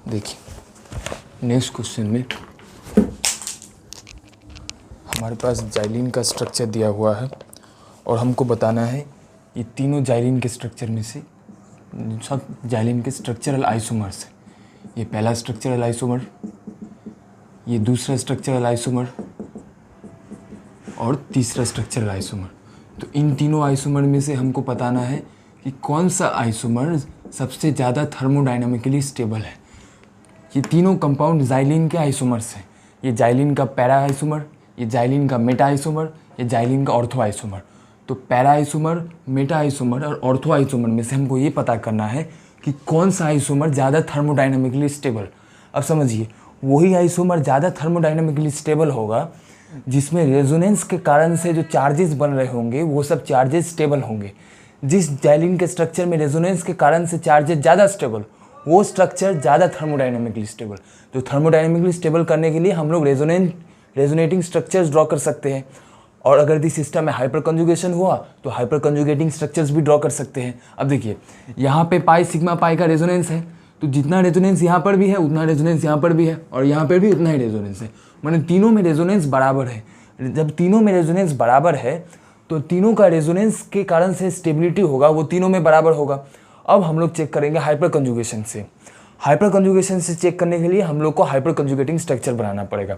देखिए next question में हमारे पास जाइलिन का स्ट्रक्चर दिया हुआ है और हमको बताना है ये तीनों जाइलिन के स्ट्रक्चर में से सब जाइलिन के स्ट्रक्चरल आइसोमर्स है। ये पहला स्ट्रक्चरल आइसोमर, ये दूसरा स्ट्रक्चरल आइसोमर और तीसरा स्ट्रक्चरल आइसोमर। तो इन तीनों आइसोमर में से हमको बताना है कि कौन सा आइसोमर सबसे ज़्यादा थर्मोडायनामिकली स्टेबल है। ये तीनों कंपाउंड जाइलिन के आइसोमर्स हैं। ये जाइलिन का पैरा आइसोमर, ये जाइलिन का मेटा आइसोमर, ये जाइलिन का ऑर्थो आइसोमर। तो पैरा आइसोमर, मेटा आइसोमर और ऑर्थो आइसोमर में से हमको ये पता करना है कि कौन सा आइसोमर ज़्यादा थर्मोडायनामिकली स्टेबल। अब समझिए, वही आइसोमर ज़्यादा थर्मोडायनामिकली स्टेबल होगा जिसमें रेजोनेंस के कारण से जो चार्जेस बन रहे होंगे वो सब चार्जेस स्टेबल होंगे। जिस जाइलिन के स्ट्रक्चर में रेजोनेंस के कारण से चार्जेस ज़्यादा स्टेबल, वो स्ट्रक्चर ज़्यादा थर्मोडायनामिकली स्टेबल। तो थर्मोडायनामिकली स्टेबल करने के लिए हम लोग रेजोनेटिंग स्ट्रक्चर्स ड्रॉ कर सकते हैं। और अगर दिस सिस्टम में हाइपर कंजुगेशन हुआ तो हाइपर कंजुगेटिंग स्ट्रक्चर्स भी ड्रॉ कर सकते हैं। अब देखिए, यहाँ पे पाई सिग्मा पाई का रेजोनेंस है, तो जितना रेजोनेंस यहाँ पर भी है उतना रेजोनेंस यहाँ पर भी है और यहाँ पर भी उतना ही रेजोनेंस है। माने तीनों में रेजोनेंस बराबर है। जब तीनों में रेजोनेंस बराबर है तो तीनों का रेजोनेंस के कारण से स्टेबिलिटी होगा वो तीनों में बराबर होगा। अब हम लोग चेक करेंगे हाइपर कंजुगेशन से। हाइपर कंजुगेशन से चेक करने के लिए हम लोग को हाइपर कंजुगेटिंग स्ट्रक्चर बनाना पड़ेगा।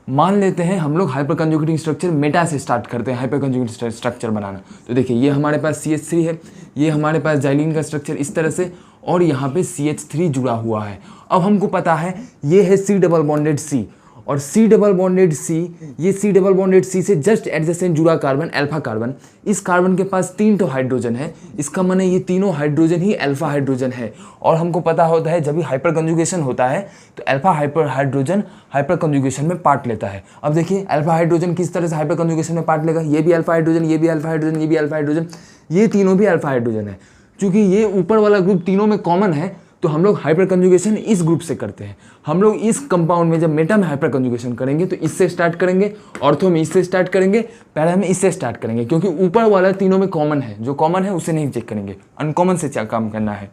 मान लेते हैं हम लोग हाइपर कंजुगेटिंग स्ट्रक्चर मेटा से स्टार्ट करते हैं हाइपर कंजुगेटिंग स्ट्रक्चर बनाना। तो देखिए, ये हमारे पास CH3 है, ये हमारे पास जाइलिन का स्ट्रक्चर इस तरह से, और यहाँ पे CH3 जुड़ा हुआ है। अब हमको पता है ये है C डबल बॉन्डेड C, और C डबल बॉन्डेड C, ये C डबल बॉन्डेड C से जस्ट एडजेसेंट जुड़ा कार्बन अल्फा कार्बन। इस कार्बन के पास 3 हाइड्रोजन है, इसका माने ये तीनों हाइड्रोजन ही अल्फा हाइड्रोजन है। और हमको पता होता है जब भी हाइपर कंजुगेशन होता है तो अल्फा हाइड्रोजन हाइपर कंजुगेशन में पार्ट लेता है। अब देखिए, अल्फा हाइड्रोजन किस तरह से हाइपर कंजुगेशन में पार्ट लेगा, ये भी अल्फा हाइड्रोजन, ये भी अल्फा हाइड्रोजन, ये भी अल्फा हाइड्रोजन, ये तीनों भी अल्फा हाइड्रोजन है। चूंकि ये ऊपर वाला ग्रुप तीनों में कॉमन है तो हम लोग हाइपर कंजुगेशन इस ग्रुप से करते हैं। हम लोग इस कंपाउंड में जब मेटा में हाइपर कंजुगेशन करेंगे तो इससे स्टार्ट करेंगे, ऑर्थो में इससे स्टार्ट करेंगे, पैरा में इससे स्टार्ट करेंगे, क्योंकि ऊपर वाला तीनों में कॉमन है। जो कॉमन है उसे नहीं चेक करेंगे, अनकॉमन से काम करना है।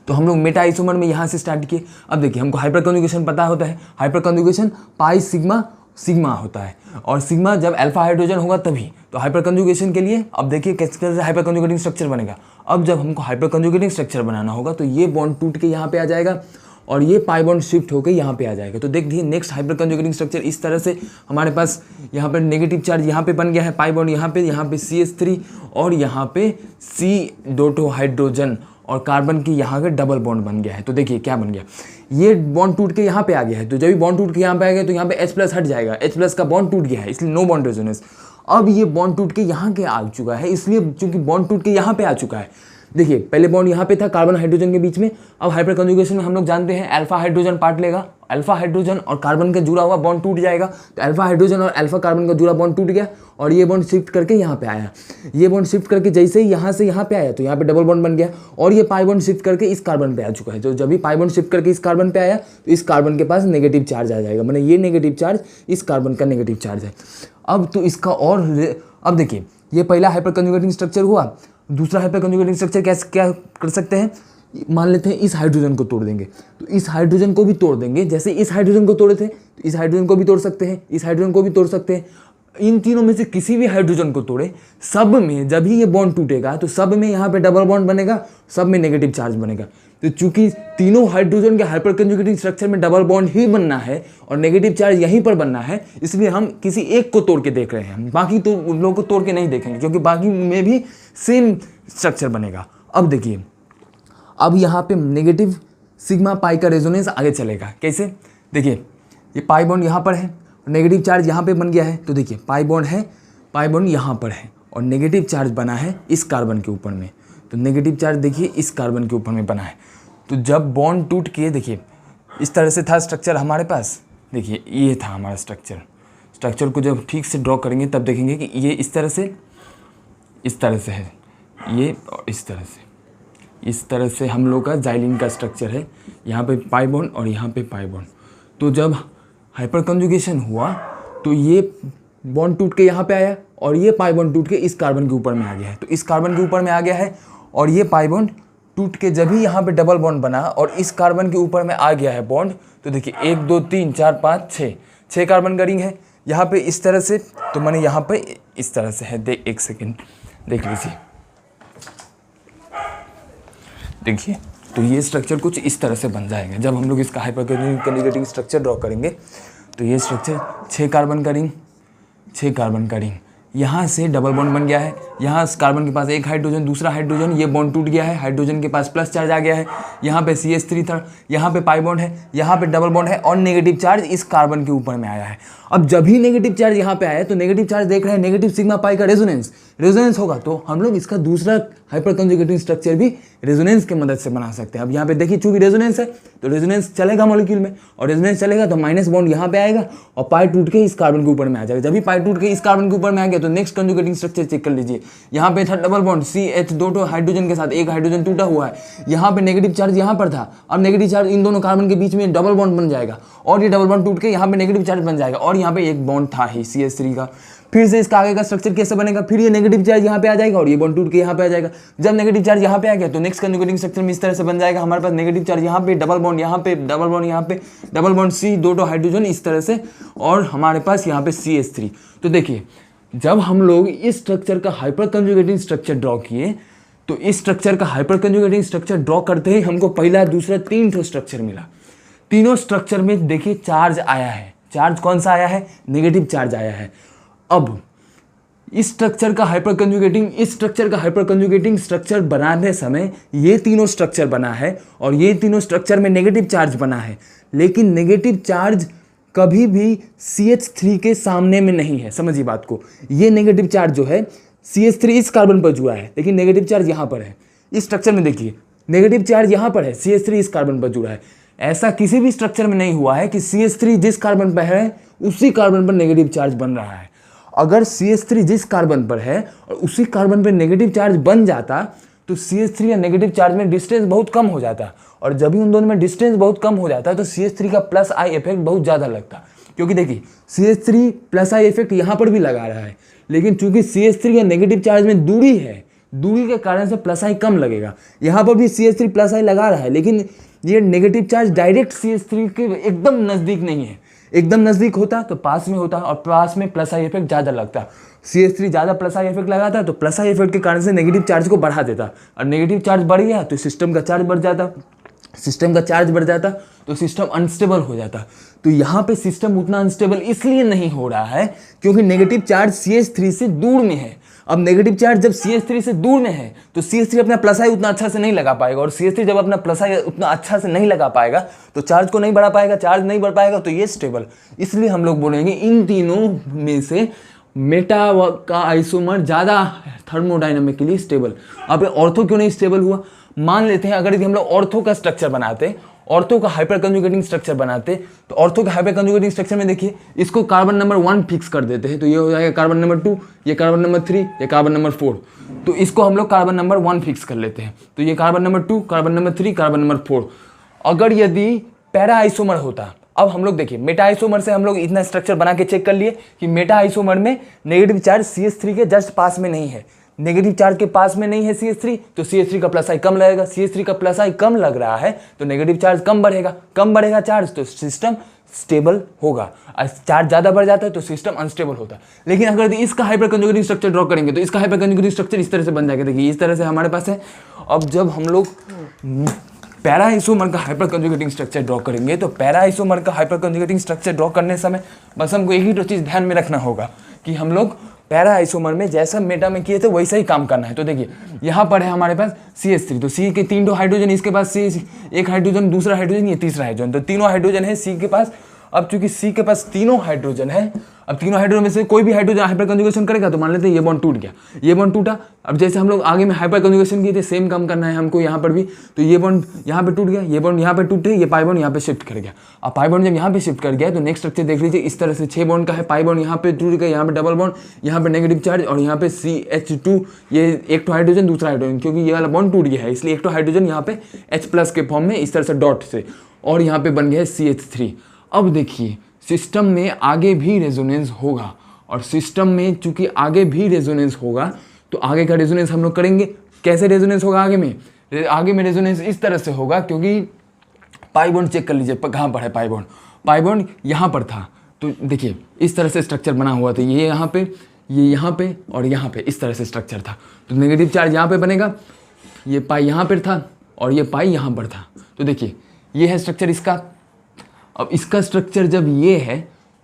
तो हम लोग मेटा आइसोमर में यहाँ से स्टार्ट किए। अब देखिए, हमको हाइपर कंजुगेशन पता होता है, हाइपर कंजुगेशन पाई सिग्मा सिग्मा होता है, और सिग्मा जब अल्फा हाइड्रोजन होगा तभी। तो हाइपर कंजुगेशन के लिए अब देखिए कैसे हाइपर कंजुगेटिंग स्ट्रक्चर बनेगा। अब जब हमको हाइपर कंजुगेटिंग स्ट्रक्चर बनाना होगा तो ये बॉन्ड टूट के यहाँ पे आ जाएगा और ये पाई बॉन्ड शिफ्ट होकर यहाँ पे आ जाएगा। तो देखिए, नेक्स्ट हाइपर कंजुगेटिंग स्ट्रक्चर इस तरह से हमारे पास यहाँ पर नेगेटिव चार्ज यहाँ पे बन गया है, पाई बॉन्ड यहाँ पे CH3 और यहाँ पे C हाइड्रोजन और कार्बन की यहाँ पे डबल बॉन्ड बन गया है। तो देखिए क्या बन गया, ये बॉन्ड टूट के यहाँ पे आ गया है। तो जब भी बॉन्ड टूट के यहाँ पे आ गया तो यहाँ पे H+ हट जाएगा, H+ का बॉन्ड टूट गया है, इसलिए नो बॉन्ड रेजोनेंस। अब ये बॉन्ड टूट के यहाँ के आ चुका है, इसलिए चूंकि बॉन्ड टूट के यहाँ पे आ चुका है। देखिए, पहले बॉन्ड यहाँ पे था कार्बन हाइड्रोजन के बीच में। अब हाइपर कंजुगेशन में हम लोग जानते हैं अल्फा हाइड्रोजन पार्ट लेगा, अल्फा हाइड्रोजन और कार्बन का जुड़ा हुआ बॉन्ड टूट जाएगा। तो अल्फा हाइड्रोजन और अल्फा कार्बन का जुड़ा बॉन्ड टूट गया और ये बॉन्ड शिफ्ट करके यहाँ पे आया। ये बॉन्ड शिफ्ट करके जैसे ही यहाँ से यहाँ पे आया तो यहाँ पे डबल बॉन्ड बन गया, और ये पाई बॉन्ड शिफ्ट करके इस कार्बन पे आ चुका है। तो जब भी पाई बॉन्ड शिफ्ट करके इस कार्बन पे आया तो इस कार्बन के पास नेगेटिव चार्ज आ जाएगा, माने ये नेगेटिव चार्ज इस कार्बन का नेगेटिव चार्ज है। अब तो इसका अब देखिए, ये पहला हाइपर कंजुगेटिंग स्ट्रक्चर हुआ। दूसरा हाइपर कंजुगेटिंग स्ट्रक्चर क्या कर सकते हैं, मान लेते हैं इस हाइड्रोजन को तोड़ देंगे, तो इस हाइड्रोजन को भी तोड़ देंगे। जैसे इस हाइड्रोजन को तोड़े थे तो इस हाइड्रोजन को भी तोड़ सकते हैं, इस हाइड्रोजन को भी तोड़ सकते हैं। इन तीनों में से किसी भी हाइड्रोजन को तोड़े, सब में जब भी ये बॉन्ड टूटेगा तो सब में यहाँ पे डबल बॉन्ड बनेगा, सब में नेगेटिव चार्ज बनेगा। तो चूंकि तीनों हाइड्रोजन के हाइपर कंजुगेटिंग स्ट्रक्चर में डबल बॉन्ड ही बनना है और नेगेटिव चार्ज यहीं पर बनना है, इसलिए हम किसी एक को तोड़ के देख रहे हैं, बाकी तो उन लोगों को तोड़ के नहीं देखेंगे, क्योंकि बाकी में भी सेम स्ट्रक्चर बनेगा। अब देखिए, अब यहाँ पे नेगेटिव सिग्मा पाई का रेजोनेंस आगे चलेगा। कैसे, देखिए ये पाई बॉन्ड यहाँ पर है, नेगेटिव चार्ज यहाँ पे बन गया है। तो देखिए, पाई बॉन्ड है, पाई बॉन्ड यहाँ पर है और नेगेटिव चार्ज बना है इस कार्बन के ऊपर में। तो नेगेटिव चार्ज देखिए इस कार्बन के ऊपर में बना है। तो जब बॉन्ड टूट के, देखिए इस तरह से था स्ट्रक्चर हमारे पास, देखिए ये था हमारा स्ट्रक्चर को जब ठीक से ड्रॉ करेंगे तब देखेंगे कि ये इस तरह से है, ये और इस तरह से हम लोग का जाइलिन का स्ट्रक्चर है। यहाँ पे पाई बॉन्ड और यहाँ पे पाई बॉन्ड। तो जब हाइपर कंजुगेशन हुआ तो ये बॉन्ड टूट के यहाँ पे आया और ये पाई बॉन्ड टूट के इस कार्बन के ऊपर में आ गया है। तो इस कार्बन के ऊपर में आ गया है और ये पाई बॉन्ड टूट के जब भी यहाँ पे डबल बॉन्ड बना और इस कार्बन के ऊपर में आ गया है बॉन्ड, तो देखिए 1 2 3 4 5 6 कार्बन का रिंग है यहाँ पे इस तरह से। तो मैंने यहाँ पे इस तरह से है, एक सेकेंड देख लीजिए, देखिए तो ये स्ट्रक्चर कुछ इस तरह से बन जाएगा। जब हम लोग इसका हाइपर कंजुगेटिंग स्ट्रक्चर ड्रॉ करेंगे तो ये स्ट्रक्चर 6 कार्बन का रिंग, 6 कार्बन का रिंग, यहाँ से डबल बॉन्ड बन गया है, यहाँ कार्बन के पास एक हाइड्रोजन, दूसरा हाइड्रोजन, ये बॉन्ड टूट गया है, हाइड्रोजन के पास प्लस चार्ज आ गया है, यहाँ पे CH3 था, यहाँ पे पाई बॉन्ड है, यहाँ पे डबल बॉन्ड है और नेगेटिव चार्ज इस कार्बन के ऊपर में आया है। अब जब भी नेगेटिव चार्ज यहाँ पे आया तो नेगेटिव चार्ज देख रहे हैं, नेगेटिव सिग्मा पाई का रेजोनेंस होगा, तो हम लोग इसका दूसरा हाइपर कंजुगेटिंग स्ट्रक्चर भी रेजोनेंस की मदद से बना सकते हैं। अब यहाँ पे देखिए चूंकि रेजोनेंस है तो रेजोनेंस चलेगा मॉलिक्यूल में, और रेजोनेंस चलेगा तो माइनस बॉन्ड यहाँ पे आएगा और पाई टूट के इस कार्बन के ऊपर में आ जाएगा। जब भी पाई टूट के इस कार्बन के ऊपर में आ गया तो नेक्स्ट कंजुगेटिंग स्ट्रक्चर चेक कर लीजिए। यहाँ पे था डबल बॉन्ड CH दो हाइड्रोजन के साथ, एक हाइड्रोजन टूटा हुआ है, यहाँ पे नेगेटिव चार्ज यहाँ पर था, अब नेगेटिव चार्ज इन दोनों कार्बन के बीच में डबल बॉन्ड बन जाएगा और ये डबल बॉन्ड टूट के यहाँ पे नेगेटिव चार्ज बन जाएगा और यहाँ पे एक बॉन्ड था ही CH3 का। फिर से इसका आगे का स्ट्रक्चर कैसे बनेगा, फिर ये नेगेटिव चार्ज यहाँ पे आ जाएगा और ये बॉन्ड टूट के यहाँ पे आ जाएगा। जब नेगेटिव चार्ज यहाँ पे आ गया तो नेक्स्ट कंजुगेटिंग स्ट्रक्चर में इस तरह से बन जाएगा, हमारे पास नेगेटिव चार्ज यहाँ पे, डबल बॉन्ड यहाँ पे, डबल बॉन्ड यहाँ पे, डबल बॉन्ड C दो हाइड्रोजन इस तरह से, और हमारे पास यहाँ पे CH3। तो देखिए जब हम लोग इस स्ट्रक्चर का हाइपर कंजुगेटिंग स्ट्रक्चर ड्रॉ किए तो इस स्ट्रक्चर का हाइपर कंजुगेटिंग स्ट्रक्चर ड्रॉ करते ही हमको पहला दूसरा 3 ठो स्ट्रक्चर मिला। तीनों स्ट्रक्चर में देखिए चार्ज आया है। चार्ज कौन सा आया है, नेगेटिव चार्ज आया है। अब इस स्ट्रक्चर का हाइपर कंजुगेटिंग स्ट्रक्चर बनाने समय ये तीनों स्ट्रक्चर बना है और ये तीनों स्ट्रक्चर में नेगेटिव चार्ज बना है, लेकिन नेगेटिव चार्ज कभी भी CH3 के सामने में नहीं है। समझिए बात को, ये नेगेटिव चार्ज जो है CH3 इस कार्बन पर जुड़ा है, लेकिन नेगेटिव चार्ज यहाँ पर है। इस स्ट्रक्चर में देखिए नेगेटिव चार्ज यहाँ पर है, CH3 इस कार्बन पर जुड़ा है। ऐसा किसी भी स्ट्रक्चर में नहीं हुआ है कि CH3 जिस कार्बन पर है उसी कार्बन पर नेगेटिव चार्ज बन रहा है। अगर CH3 जिस कार्बन पर है और उसी कार्बन पर नेगेटिव चार्ज बन जाता तो CH3 या नेगेटिव चार्ज में डिस्टेंस बहुत कम हो जाता, और जब भी उन दोनों में डिस्टेंस बहुत कम हो जाता है तो CH3 का प्लस आई इफेक्ट बहुत ज़्यादा लगता। क्योंकि देखिए CH3 प्लस आई इफेक्ट यहाँ पर भी लगा रहा है, लेकिन चूंकि CH3 या नेगेटिव चार्ज में दूरी है, दूरी के कारण से प्लस आई कम लगेगा। यहाँ पर भी CH3 प्लस आई लगा रहा है, लेकिन ये नेगेटिव चार्ज डायरेक्ट CH3 के एकदम नज़दीक नहीं है। एकदम नज़दीक होता तो पास में होता और पास में प्लस आई इफेक्ट ज़्यादा लगता। CH3 ज़्यादा प्लस आई इफेक्ट लगाता तो प्लस आई इफेक्ट के कारण से नेगेटिव चार्ज को बढ़ा देता, और नेगेटिव चार्ज बढ़ गया तो सिस्टम का चार्ज बढ़ जाता, सिस्टम का चार्ज बढ़ जाता तो सिस्टम अनस्टेबल हो जाता। तो यहाँ पे सिस्टम उतना अनस्टेबल इसलिए नहीं हो रहा है क्योंकि नेगेटिव चार्ज CH3 से दूर में है। अब नेगेटिव चार्ज जब CH3 से दूर में है तो CH3 अपना प्लस आई उतना अच्छा से नहीं लगा पाएगा, और CH3 जब अपना प्लस आई उतना अच्छा से नहीं लगा पाएगा तो चार्ज को नहीं बढ़ा पाएगा, चार्ज नहीं बढ़ पाएगा तो ये स्टेबल। इसलिए हम लोग बोलेंगे इन तीनों में से मेटा का आइसोमर ज़्यादा थर्मोडाइनमिकली स्टेबल। अब ऑर्थो क्यों नहीं स्टेबल हुआ, मान लेते हैं अगर यदि हम लोग ऑर्थो का स्ट्रक्चर बनाते, ऑर्थो का हाइपर कंजुगेटिंग स्ट्रक्चर बनाते, तो ऑर्थो के हाइपर कंजुगेटिंग स्ट्रक्चर में देखिए इसको कार्बन नंबर 1 फिक्स कर देते हैं, तो ये हो जाएगा कार्बन नंबर 2, ये कार्बन नंबर 3, ये कार्बन नंबर 4। तो इसको हम लोग कार्बन नंबर 1 फिक्स कर लेते हैं, तो ये carbon number 2, carbon number 3, carbon number 4। अगर यदि पैरा आइसोमर होता, अब हम लोग देखिए मेटा आइसोमर से हम लोग इतना स्ट्रक्चर बना के चेक कर लिए कि मेटा आइसोमर में नेगेटिव चार्ज CH3 के जस्ट पास में नहीं है, नेगेटिव चार्ज के पास में नहीं है CH3, तो CH3 का प्लस आई कम लगेगा। CH3 का प्लस आई कम लग रहा है तो नेगेटिव चार्ज कम बढ़ेगा चार्ज तो सिस्टम स्टेबल होगा। चार्ज ज़्यादा बढ़ जाता है तो सिस्टम अनस्टेबल होता है। लेकिन अगर इसका हाइपर कंजुगेटिंग स्ट्रक्चर ड्रॉ करेंगे तो इसका हाइपर कंजुगेटिंग स्ट्रक्चर इस तरह से बन जाएगा। देखिए इस तरह से हमारे पास है। अब जब हम लोग पैरा आइसोमर का हाइपर कंजुगेटिंग स्ट्रक्चर ड्रॉ करेंगे तो पैरा आइसोमर का हाइपर कंजुगेटिंग स्ट्रक्चर ड्रॉ करने समय बस हमको एक ही तो चीज़ ध्यान में रखना होगा कि हम लोग पैरा आइसोमर में जैसा मेटा में किए थे वैसा ही काम करना है। तो देखिए यहाँ पर है हमारे पास CH3, तो C के 3 हाइड्रोजन, इसके पास C एक हाइड्रोजन, दूसरा हाइड्रोजन, ये तीसरा हाइड्रोजन, तो तीनों हाइड्रोजन है C के पास। अब चूंकि C के पास तीनों हाइड्रोजन है, अब तीनों हाइड्रोजन में से कोई भी हाइड्रोजन हाइपर कंजुगेशन करेगा तो मान लेते हैं ये बॉन्ड टूट गया, ये बॉन्ड टूटा। अब जैसे हम लोग आगे में हाइपर कंजुगेशन किए थे सेम काम करना है हमको यहाँ पर भी, तो ये बॉन्ड यहाँ पे टूट गया, ये बॉन्ड यहाँ पे टूटे, ये पाई बॉन्ड यहाँ पे शिफ्ट कर गया। अब पाई बॉन्ड जब यहाँ पे शिफ्ट कर गया तो नेक्स्ट स्ट्रक्चर देख लीजिए इस तरह से 6 बॉन्ड का है, पाई बॉन्ड यहाँ पे टूट गया, यहाँ पे डबल बॉन्ड, यहाँ पे नेगेटिव चार्ज और यहाँ पे CH2, ये एक तो हाइड्रोजन दूसरा हाइड्रोजन, क्योंकि ये वाला बॉन्ड टूट गया है इसलिए एक तो हाइड्रोजन यहाँ पे H+ के फॉर्म में इस तरह से डॉट से, और यहाँ पे बन गया है CH3। अब देखिए सिस्टम में आगे भी रेजोनेंस होगा, और सिस्टम में चूंकि आगे भी रेजोनेंस होगा तो आगे का रेजोनेंस हम लोग करेंगे। कैसे रेजोनेंस होगा आगे में, आगे में रेजोनेंस इस तरह से होगा, क्योंकि पाई बॉन्ड चेक कर लीजिए कहाँ पर है पाई बॉन्ड। पाई बॉन्ड यहाँ पर था, तो देखिए इस तरह से स्ट्रक्चर बना हुआ था, ये यहाँ पे, ये यहाँ पे और यहाँ पे, इस तरह से स्ट्रक्चर था। तो नेगेटिव चार्ज यहाँ पे बनेगा, ये पाई यहाँ पर था और ये पाई यहाँ पर था। तो देखिए ये है स्ट्रक्चर इसका। अब इसका स्ट्रक्चर जब ये है,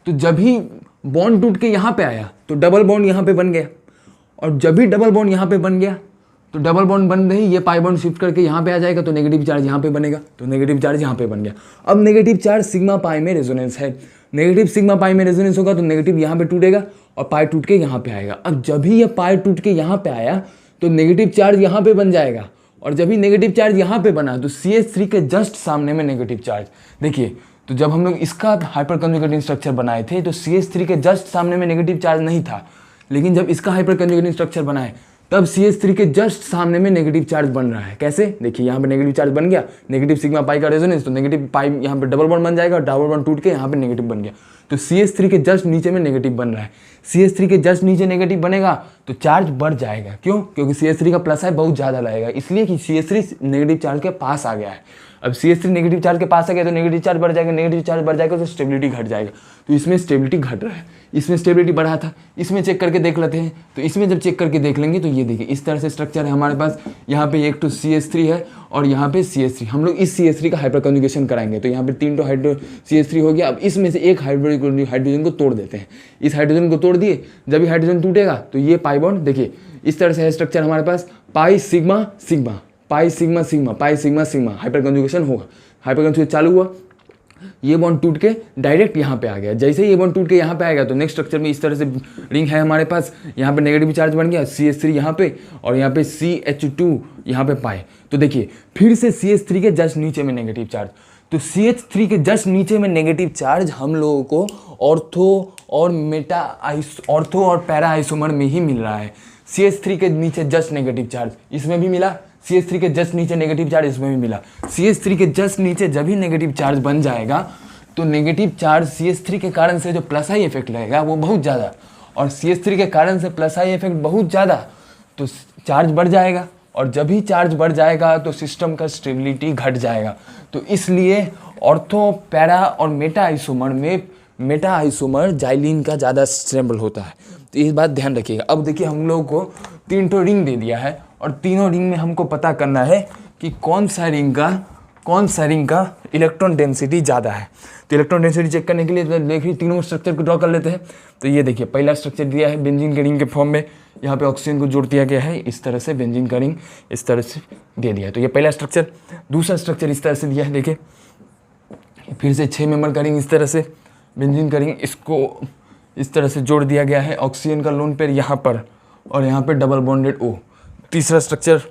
तो जब ही बॉन्ड टूट के यहाँ पे आया तो डबल बॉन्ड यहाँ पे बन गया, और जब भी डबल बॉन्ड यहाँ पे बन गया तो डबल बॉन्ड बन रही, ये पाई बॉन्ड शिफ्ट करके यहाँ पे आ जाएगा, तो नेगेटिव चार्ज यहाँ पे बनेगा, तो नेगेटिव चार्ज यहाँ पे बन गया। अब नेगेटिव चार्ज सिग्मा पाई में रेजोनेंस है, नेगेटिव सिग्मा पाई में रेजोनेंस होगा तो नेगेटिव यहाँ पे टूटेगा और पाई टूट के यहाँ पे आएगा। अब जब भी ये पाई टूट के यहाँ पे आया तो नेगेटिव चार्ज यहाँ पे बन जाएगा, और जब भी नेगेटिव चार्ज यहाँ पे बना तो CH3 के जस्ट सामने में नेगेटिव चार्ज। देखिए, तो जब हम लोग इसका हाइपर कंजुगेटिंग स्ट्रक्चर बनाए थे तो CH3 के जस्ट सामने में नेगेटिव चार्ज नहीं था, लेकिन जब इसका हाइपर कंजुगेटिंग स्ट्रक्चर बनाए तब CH3 के जस्ट सामने में नेगेटिव चार्ज बन रहा है। कैसे? देखिए यहाँ पे नेगेटिव चार्ज बन गया, नेगेटिव सिग्मा पाई का रेजोनेंस, तो नेगेटिव पाई यहाँ पे डबल बॉन्ड बन जाएगा और डबल बॉन्ड टूट के यहाँ पे नेगेटिव बन गया, तो CH3 के जस्ट नीचे में नेगेटिव बन रहा है। CH3 के जस्ट नीचे नेगेटिव बनेगा तो चार्ज बढ़ जाएगा। क्यों? क्योंकि CH3 का प्लस है बहुत ज़्यादा लगेगा, इसलिए कि CH3 नेगेटिव चार्ज के पास आ गया है। अब CH3 नेगेटिव चार्ज के पास आ गया तो नेगेटिव चार्ज बढ़ जाएगा, नेगेटिव चार्ज बढ़ जाएगा तो स्टेबिलिटी घट जाएगा। तो इसमें स्टेबिलिटी घट रहा है, इसमें स्टेबिलिटी बढ़ा था, इसमें चेक करके देख लेते हैं। तो इसमें जब चेक करके देख लेंगे तो ये देखिए इस तरह से स्ट्रक्चर है हमारे पास, यहाँ पे एक तो CH3 है और यहाँ पे CH3। हम लोग इस CH3 का हाइपर कंजुगेशन कराएंगे, तो यहाँ पे 3 तो हाइड्रो CH3 हो गया। अब इसमें से एक हाइड्रोजन को तोड़ देते हैं, इस हाइड्रोजन को तोड़ दिए, जब भी हाइड्रोजन टूटेगा तो ये पाई बॉन्ड, देखिए इस तरह से है स्ट्रक्चर हमारे पास, pi sigma sigma, pi sigma sigma, pi sigma sigma, hyperconjugation होगा, हाइपर कंजुगेशन चालू हुआ, ये बॉन्ड टूट के डायरेक्ट यहाँ पे आ गया। जैसे ही ये बॉन्ड टूट के यहाँ पे आएगा तो नेक्स्ट स्ट्रक्चर में इस तरह से रिंग है हमारे पास, यहाँ पे नेगेटिव चार्ज बन गया, CH3 यहाँ पे और यहाँ पे CH2 यहाँ पे पाए। तो देखिए फिर से CH3 के जस्ट नीचे में नेगेटिव चार्ज, तो CH3 के जस्ट नीचे में नेगेटिव चार्ज हम लोगों को ऑर्थो और पैरा आइसोमर में ही मिल रहा है। CH3 के नीचे जस्ट नेगेटिव चार्ज इसमें भी मिला, CH3 के जस्ट नीचे नेगेटिव चार्ज इसमें भी मिला। CH3 के जस्ट नीचे जब भी नेगेटिव चार्ज बन जाएगा तो नेगेटिव चार्ज CH3 के कारण से जो प्लस आई इफेक्ट लगेगा वो बहुत ज़्यादा, और CH3 के कारण से प्लस आई इफेक्ट बहुत ज़्यादा, तो चार्ज बढ़ जाएगा, और जब भी चार्ज बढ़ जाएगा तो सिस्टम का स्टेबिलिटी घट जाएगा। तो इसलिए ऑर्थो, पैरा और मेटा आइसोमर में मेटा आइसोमर जाइलिन का ज़्यादा स्टेबल होता है, तो इस बात ध्यान रखिएगा। अब देखिए हम लोगों को 3 तो रिंग दे दिया है और तीनों रिंग में हमको पता करना है कि कौन सा रिंग का इलेक्ट्रॉन डेंसिटी ज़्यादा है। तो इलेक्ट्रॉन डेंसिटी चेक करने के लिए तो देखिए तीनों स्ट्रक्चर को ड्रॉ कर लेते हैं। तो ये देखिए पहला स्ट्रक्चर दिया है बेंजीन के रिंग के फॉर्म में, यहाँ पे ऑक्सीजन को जोड़ दिया गया है, इस तरह से बेंजीन का रिंग इस तरह से दे दिया है। तो ये पहला स्ट्रक्चर। दूसरा स्ट्रक्चर इस तरह से दिया है, देखिए फिर से 6 मेंबर का रिंग इस तरह से बेंजीन का रिंग, इसको इस तरह से जोड़ दिया गया है, ऑक्सीजन का लोन पेयर यहाँ पर और यहाँ पे डबल बॉन्डेड O। तीसरा स्ट्रक्चर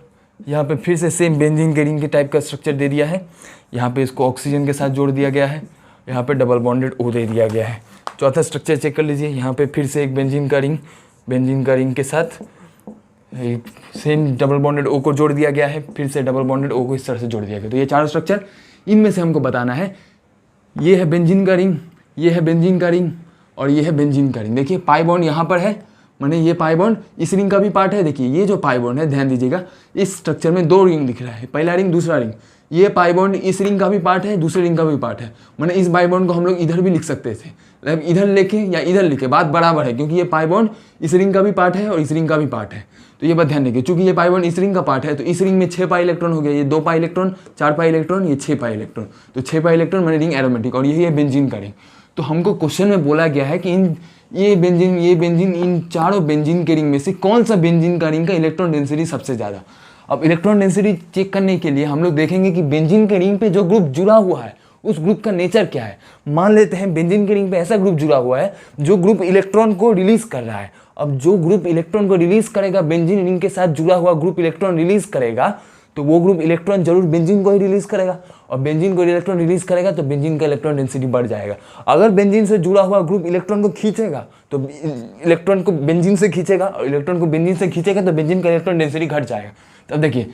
यहाँ पे फिर से सेम बेंजीन के रिंग के टाइप का स्ट्रक्चर दे दिया है, यहाँ पे इसको ऑक्सीजन के साथ जोड़ दिया गया है, यहाँ पे डबल बॉन्डेड O दे दिया गया है। चौथा स्ट्रक्चर चेक कर लीजिए, यहाँ पे फिर से एक बेंजीन का रिंग के साथ सेम डबल बॉन्डेड O को जोड़ दिया गया है, फिर से डबल बॉन्डेड O को इस तरह से जोड़ दिया गया। तो ये चारों स्ट्रक्चर, इनमें से हमको बताना है, ये है बेंजीन का रिंग, ये है बेंजीन का रिंग और ये है बेंजीन का रिंग। देखिए पाई बॉन्ड यहाँ पर है, माने ये पाई बॉन्ड इस रिंग का भी पार्ट है। देखिए ये जो पाई बॉन्ड है, ध्यान दीजिएगा, इस स्ट्रक्चर में 2 रिंग दिख रहा है, पहला रिंग दूसरा रिंग। ये पाई बॉन्ड इस रिंग का भी पार्ट है, दूसरे रिंग का भी पार्ट है, माने इस पाई बॉन्ड को हम लोग इधर भी लिख सकते थे, मतलब इधर लिखे या इधर लिखे बात बराबर है, क्योंकि ये पाई बॉन्ड इस रिंग का भी पार्ट है और इस रिंग का भी पार्ट है। तो ये बात ध्यान रखिए, चूंकि ये पाई बॉन्ड इस रिंग का पार्ट है तो इस रिंग में 6 पाई इलेक्ट्रॉन हो गया, ये 2 पाई इलेक्ट्रॉन, 4 पाई इलेक्ट्रॉन, ये 6 पाई इलेक्ट्रॉन, तो 6 पाई इलेक्ट्रॉन माने रिंग एरोमेटिक, और यही है बेंजीन का रिंग। तो हमको क्वेश्चन में बोला गया है कि ये बेंजीन इन चारों बेंजीन के रिंग में से कौन सा बेंजीन का रिंग का इलेक्ट्रॉन डेंसिटी सबसे ज़्यादा। अब इलेक्ट्रॉन डेंसिटी चेक करने के लिए हम लोग देखेंगे कि बेंजीन के रिंग पे जो ग्रुप जुड़ा हुआ है उस ग्रुप का नेचर क्या है। मान लेते हैं बेंजीन के रिंग पे ऐसा ग्रुप जुड़ा हुआ है जो ग्रुप इलेक्ट्रॉन को रिलीज कर रहा है। अब जो ग्रुप इलेक्ट्रॉन को रिलीज करेगा, बेंजीन रिंग के साथ जुड़ा हुआ ग्रुप इलेक्ट्रॉन रिलीज करेगा, तो वो ग्रुप इलेक्ट्रॉन जरूर बेंजीन को ही रिलीज करेगा, और बेंजीन को इलेक्ट्रॉन रिलीज करेगा तो बेंजीन का इलेक्ट्रॉन डेंसिटी बढ़ जाएगा। अगर बेंजीन से जुड़ा हुआ ग्रुप इलेक्ट्रॉन को खींचेगा तो इलेक्ट्रॉन को बेंजीन से खींचेगा, और इलेक्ट्रॉन को बेंजीन से खींचेगा तो बेंजीन का इलेक्ट्रॉन डेंसिटी घट जाएगा। तब देखिए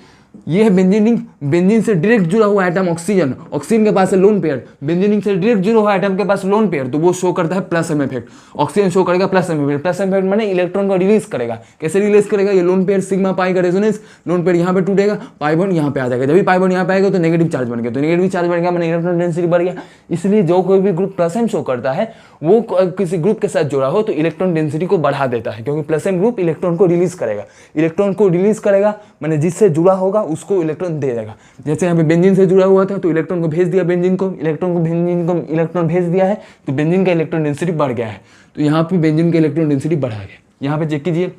ये है बेंजीन रिंग, बेंजीन से डायरेक्ट जुड़ा हुआ एटम ऑक्सीजन, ऑक्सीजन के पास है लोन पेयर, बेंजीन रिंग से डायरेक्ट जुड़ा हुआ एटम के पास लोन पेयर, तो वो शो करता है plus M effect, oxygen show करेगा plus M effect. Plus M effect माने इलेक्ट्रॉन को रिलीज करेगा, कैसे रिलीज करेगा, ये लोन पेयर सिग्मा पाई का रेजोनेंस, लोन पेयर यहाँ पे टूटेगा, पाई बॉन्ड यहाँ पे आ जाएगा, जब भी पाई बॉन्ड यहाँ पे आएगा तो नेगेटिव चार्ज बन गया, तो नेगेटिव चार्ज बन गया मैंने इलेक्ट्रॉन डेंसिटी बढ़ गया। इसलिए जो कोई भी ग्रुप प्लस एम शो करता है वो किसी ग्रुप के साथ जुड़ा हो तो इलेक्ट्रॉन डेंसिटी को बढ़ा देता है, क्योंकि प्लस एम ग्रुप इलेक्ट्रॉन को रिलीज करेगा, इलेक्ट्रॉन को रिलीज करेगा मैंने जिससे जुड़ा होगा उसको इलेक्ट्रॉन दे देगा। जैसे यहाँ पे बेंजीन से जुड़ा हुआ था तो इलेक्ट्रॉन को भेज दिया बेंजीन को, इलेक्ट्रॉन भेज दिया है तो बेंजीन का इलेक्ट्रॉन डेंसिटी बढ़ गया है, तो यहाँ पे बेंजीन का इलेक्ट्रॉन डेंसिटी बढ़ा गया। यहाँ पे चेक कीजिए,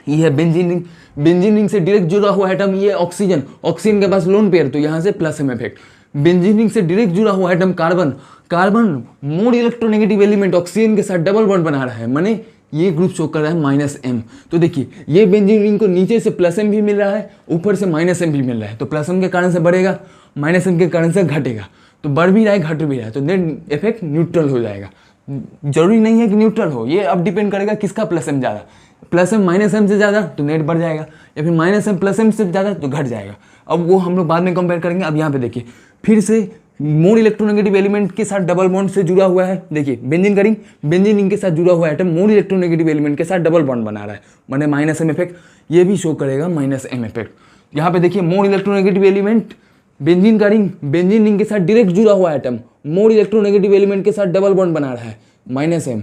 ये है बेंजीन रिंग, बेंजीन रिंग से डायरेक्ट जुड़ा हुआ एटम ये ऑक्सीजन, ऑक्सीजन के पास लोन पेयर तो यहाँ से plus M effect. Benzene ring से डायरेक्ट जुड़ा हुआ atom carbon, carbon more electronegative element oxygen के साथ डबल बॉन्ड बना रहा है, माने ये ग्रुप शो कर रहा है माइनस एम। तो देखिए ये बेंजीन रिंग को नीचे से प्लस एम भी मिल रहा है, ऊपर से माइनस एम भी मिल रहा है, तो प्लस एम के कारण से बढ़ेगा, माइनस एम के कारण से घटेगा, तो बढ़ भी रहा है घट भी रहा है, तो नेट इफेक्ट न्यूट्रल हो जाएगा। जरूरी नहीं है कि न्यूट्रल हो, ये अब डिपेंड करेगा किसका प्लस एम ज़्यादा, प्लस एम माइनस एम से ज़्यादा तो नेट बढ़ जाएगा, या फिर माइनस एम प्लस एम से ज़्यादा तो घट जाएगा। अब वो हम लोग बाद में कंपेयर करेंगे। अब यहाँ पे देखिए फिर से मोर इलेक्ट्रोनेगेटिव एलिमेंट के साथ डबल बॉन्ड से जुड़ा हुआ है, देखिए बेंजीन का रिंग, बेंजीन रिंग के साथ जुड़ा हुआ एटम मोर इलेक्ट्रोनेगेटिव एलिमेंट के साथ डबल बॉन्ड बना रहा है, माने माइनस एम इफेक्ट, ये भी शो करेगा माइनस एम इफेक्ट। यहाँ पे देखिए मोर इलेक्ट्रोनेगेटिव एलिमेंट बेंजीन का रिंग, बेंजीन रिंग के साथ डायरेक्ट जुड़ा हुआ एटम मोर इलेक्ट्रोनेगेटिव एलिमेंट के साथ डबल बॉन्ड बना रहा है, माइनस एम।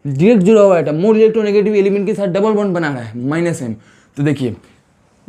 डायरेक्ट जुड़ा हुआ एटम मोर इलेक्ट्रोनेगेटिव एलिमेंट के साथ डबल बॉन्ड बना रहा है, माइनस एम। तो देखिए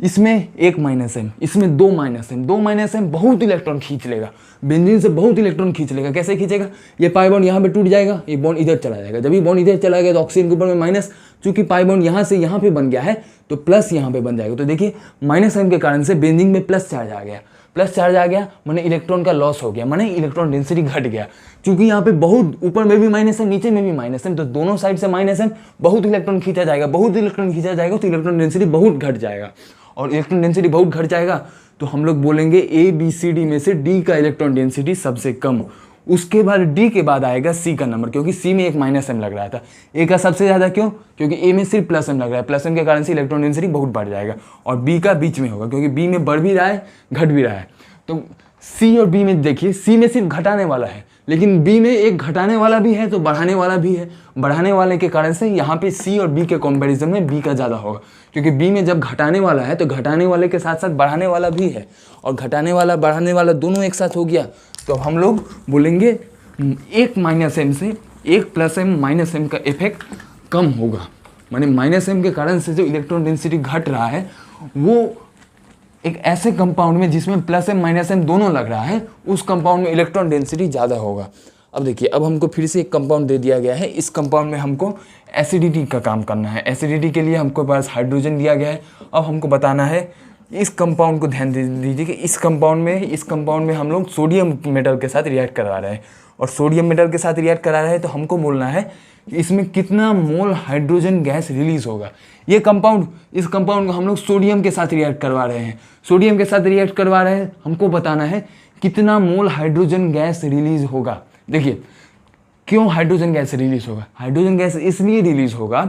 इसमें एक माइनस एम, इसमें दो माइनस एम, दो माइनस एम बहुत इलेक्ट्रॉन खींच लेगा, बेंजीन से बहुत इलेक्ट्रॉन खींच लेगा। कैसे खींचेगा, ये पाई बॉन्ड यहाँ पे टूट जाएगा, ये बॉन्ड इधर चला जाएगा, जब ये बॉन्ड इधर चला गया तो ऑक्सीजन के ऊपर में माइनस, चूंकि पाई बॉन्ड यहाँ से यहाँ पे बन गया है तो प्लस यहाँ पे बन जाएगा। तो देखिए माइनस एम के कारण से बेंजीन में प्लस चार्ज आ गया, प्लस चार्ज आ गया माने इलेक्ट्रॉन का लॉस हो गया, माने इलेक्ट्रॉन डेंसिटी घट गया। क्योंकि यहाँ पे बहुत ऊपर में भी माइनस है नीचे में भी माइनस है, तो दोनों साइड से माइनस है, बहुत इलेक्ट्रॉन खींचा जाएगा, बहुत इलेक्ट्रॉन खींचा जाएगा तो इलेक्ट्रॉन डेंसिटी बहुत घट जाएगा, और इलेक्ट्रॉन डेंसिटी बहुत घट जाएगा तो हम लोग बोलेंगे ए बी सी डी में से डी का इलेक्ट्रॉन डेंसिटी सबसे कम, उसके बाद डी के बाद आएगा सी का नंबर, क्योंकि सी में एक माइनस एम लग रहा था, ए का सबसे ज़्यादा क्यों, क्योंकि ए में सिर्फ प्लस एम लग रहा है, प्लस एम के कारण से इलेक्ट्रॉन डेंसिटी बहुत बढ़ जाएगा, और बी का बीच में होगा क्योंकि बी में बढ़ भी रहा है घट भी रहा है। तो सी और बी में देखिए, सी में सिर्फ घटाने वाला है, लेकिन बी में एक घटाने वाला भी है तो बढ़ाने वाला भी है, बढ़ाने वाले के कारण से यहाँ पे सी और बी के कंपैरिजन में बी का ज़्यादा होगा, क्योंकि बी में जब घटाने वाला है तो घटाने वाले के साथ साथ बढ़ाने वाला भी है, और घटाने वाला बढ़ाने वाला दोनों एक साथ हो गया, तो हम लोग बोलेंगे एक माइनस एम से एक प्लस एम माइनस एम का इफेक्ट कम होगा, माने माइनस एम के कारण से जो इलेक्ट्रॉन डेंसिटी घट रहा है वो एक ऐसे कंपाउंड में जिसमें प्लस एम माइनस एम दोनों लग रहा है, उस कंपाउंड में इलेक्ट्रॉन डेंसिटी ज़्यादा होगा। अब देखिए, अब हमको फिर से एक कंपाउंड दे दिया गया है, इस कंपाउंड में हमको एसिडिटी का काम करना है। एसिडिटी के लिए हमको पास हाइड्रोजन दिया गया है। अब हमको बताना है, इस कंपाउंड को ध्यान दे दीजिए कि इस कंपाउंड में हम लोग सोडियम मेटल के साथ रिएक्ट करवा रहे हैं, और सोडियम मेटल के साथ रिएक्ट करा रहे हैं तो हमको बोलना है कि इसमें कितना मोल हाइड्रोजन गैस रिलीज होगा। इस कंपाउंड को हम लोग सोडियम के साथ रिएक्ट करवा रहे हैं, सोडियम के साथ रिएक्ट करवा रहे हैं, हमको बताना है कितना मोल हाइड्रोजन गैस रिलीज होगा। देखिए क्यों हाइड्रोजन गैस रिलीज होगा, हाइड्रोजन गैस इसलिए रिलीज होगा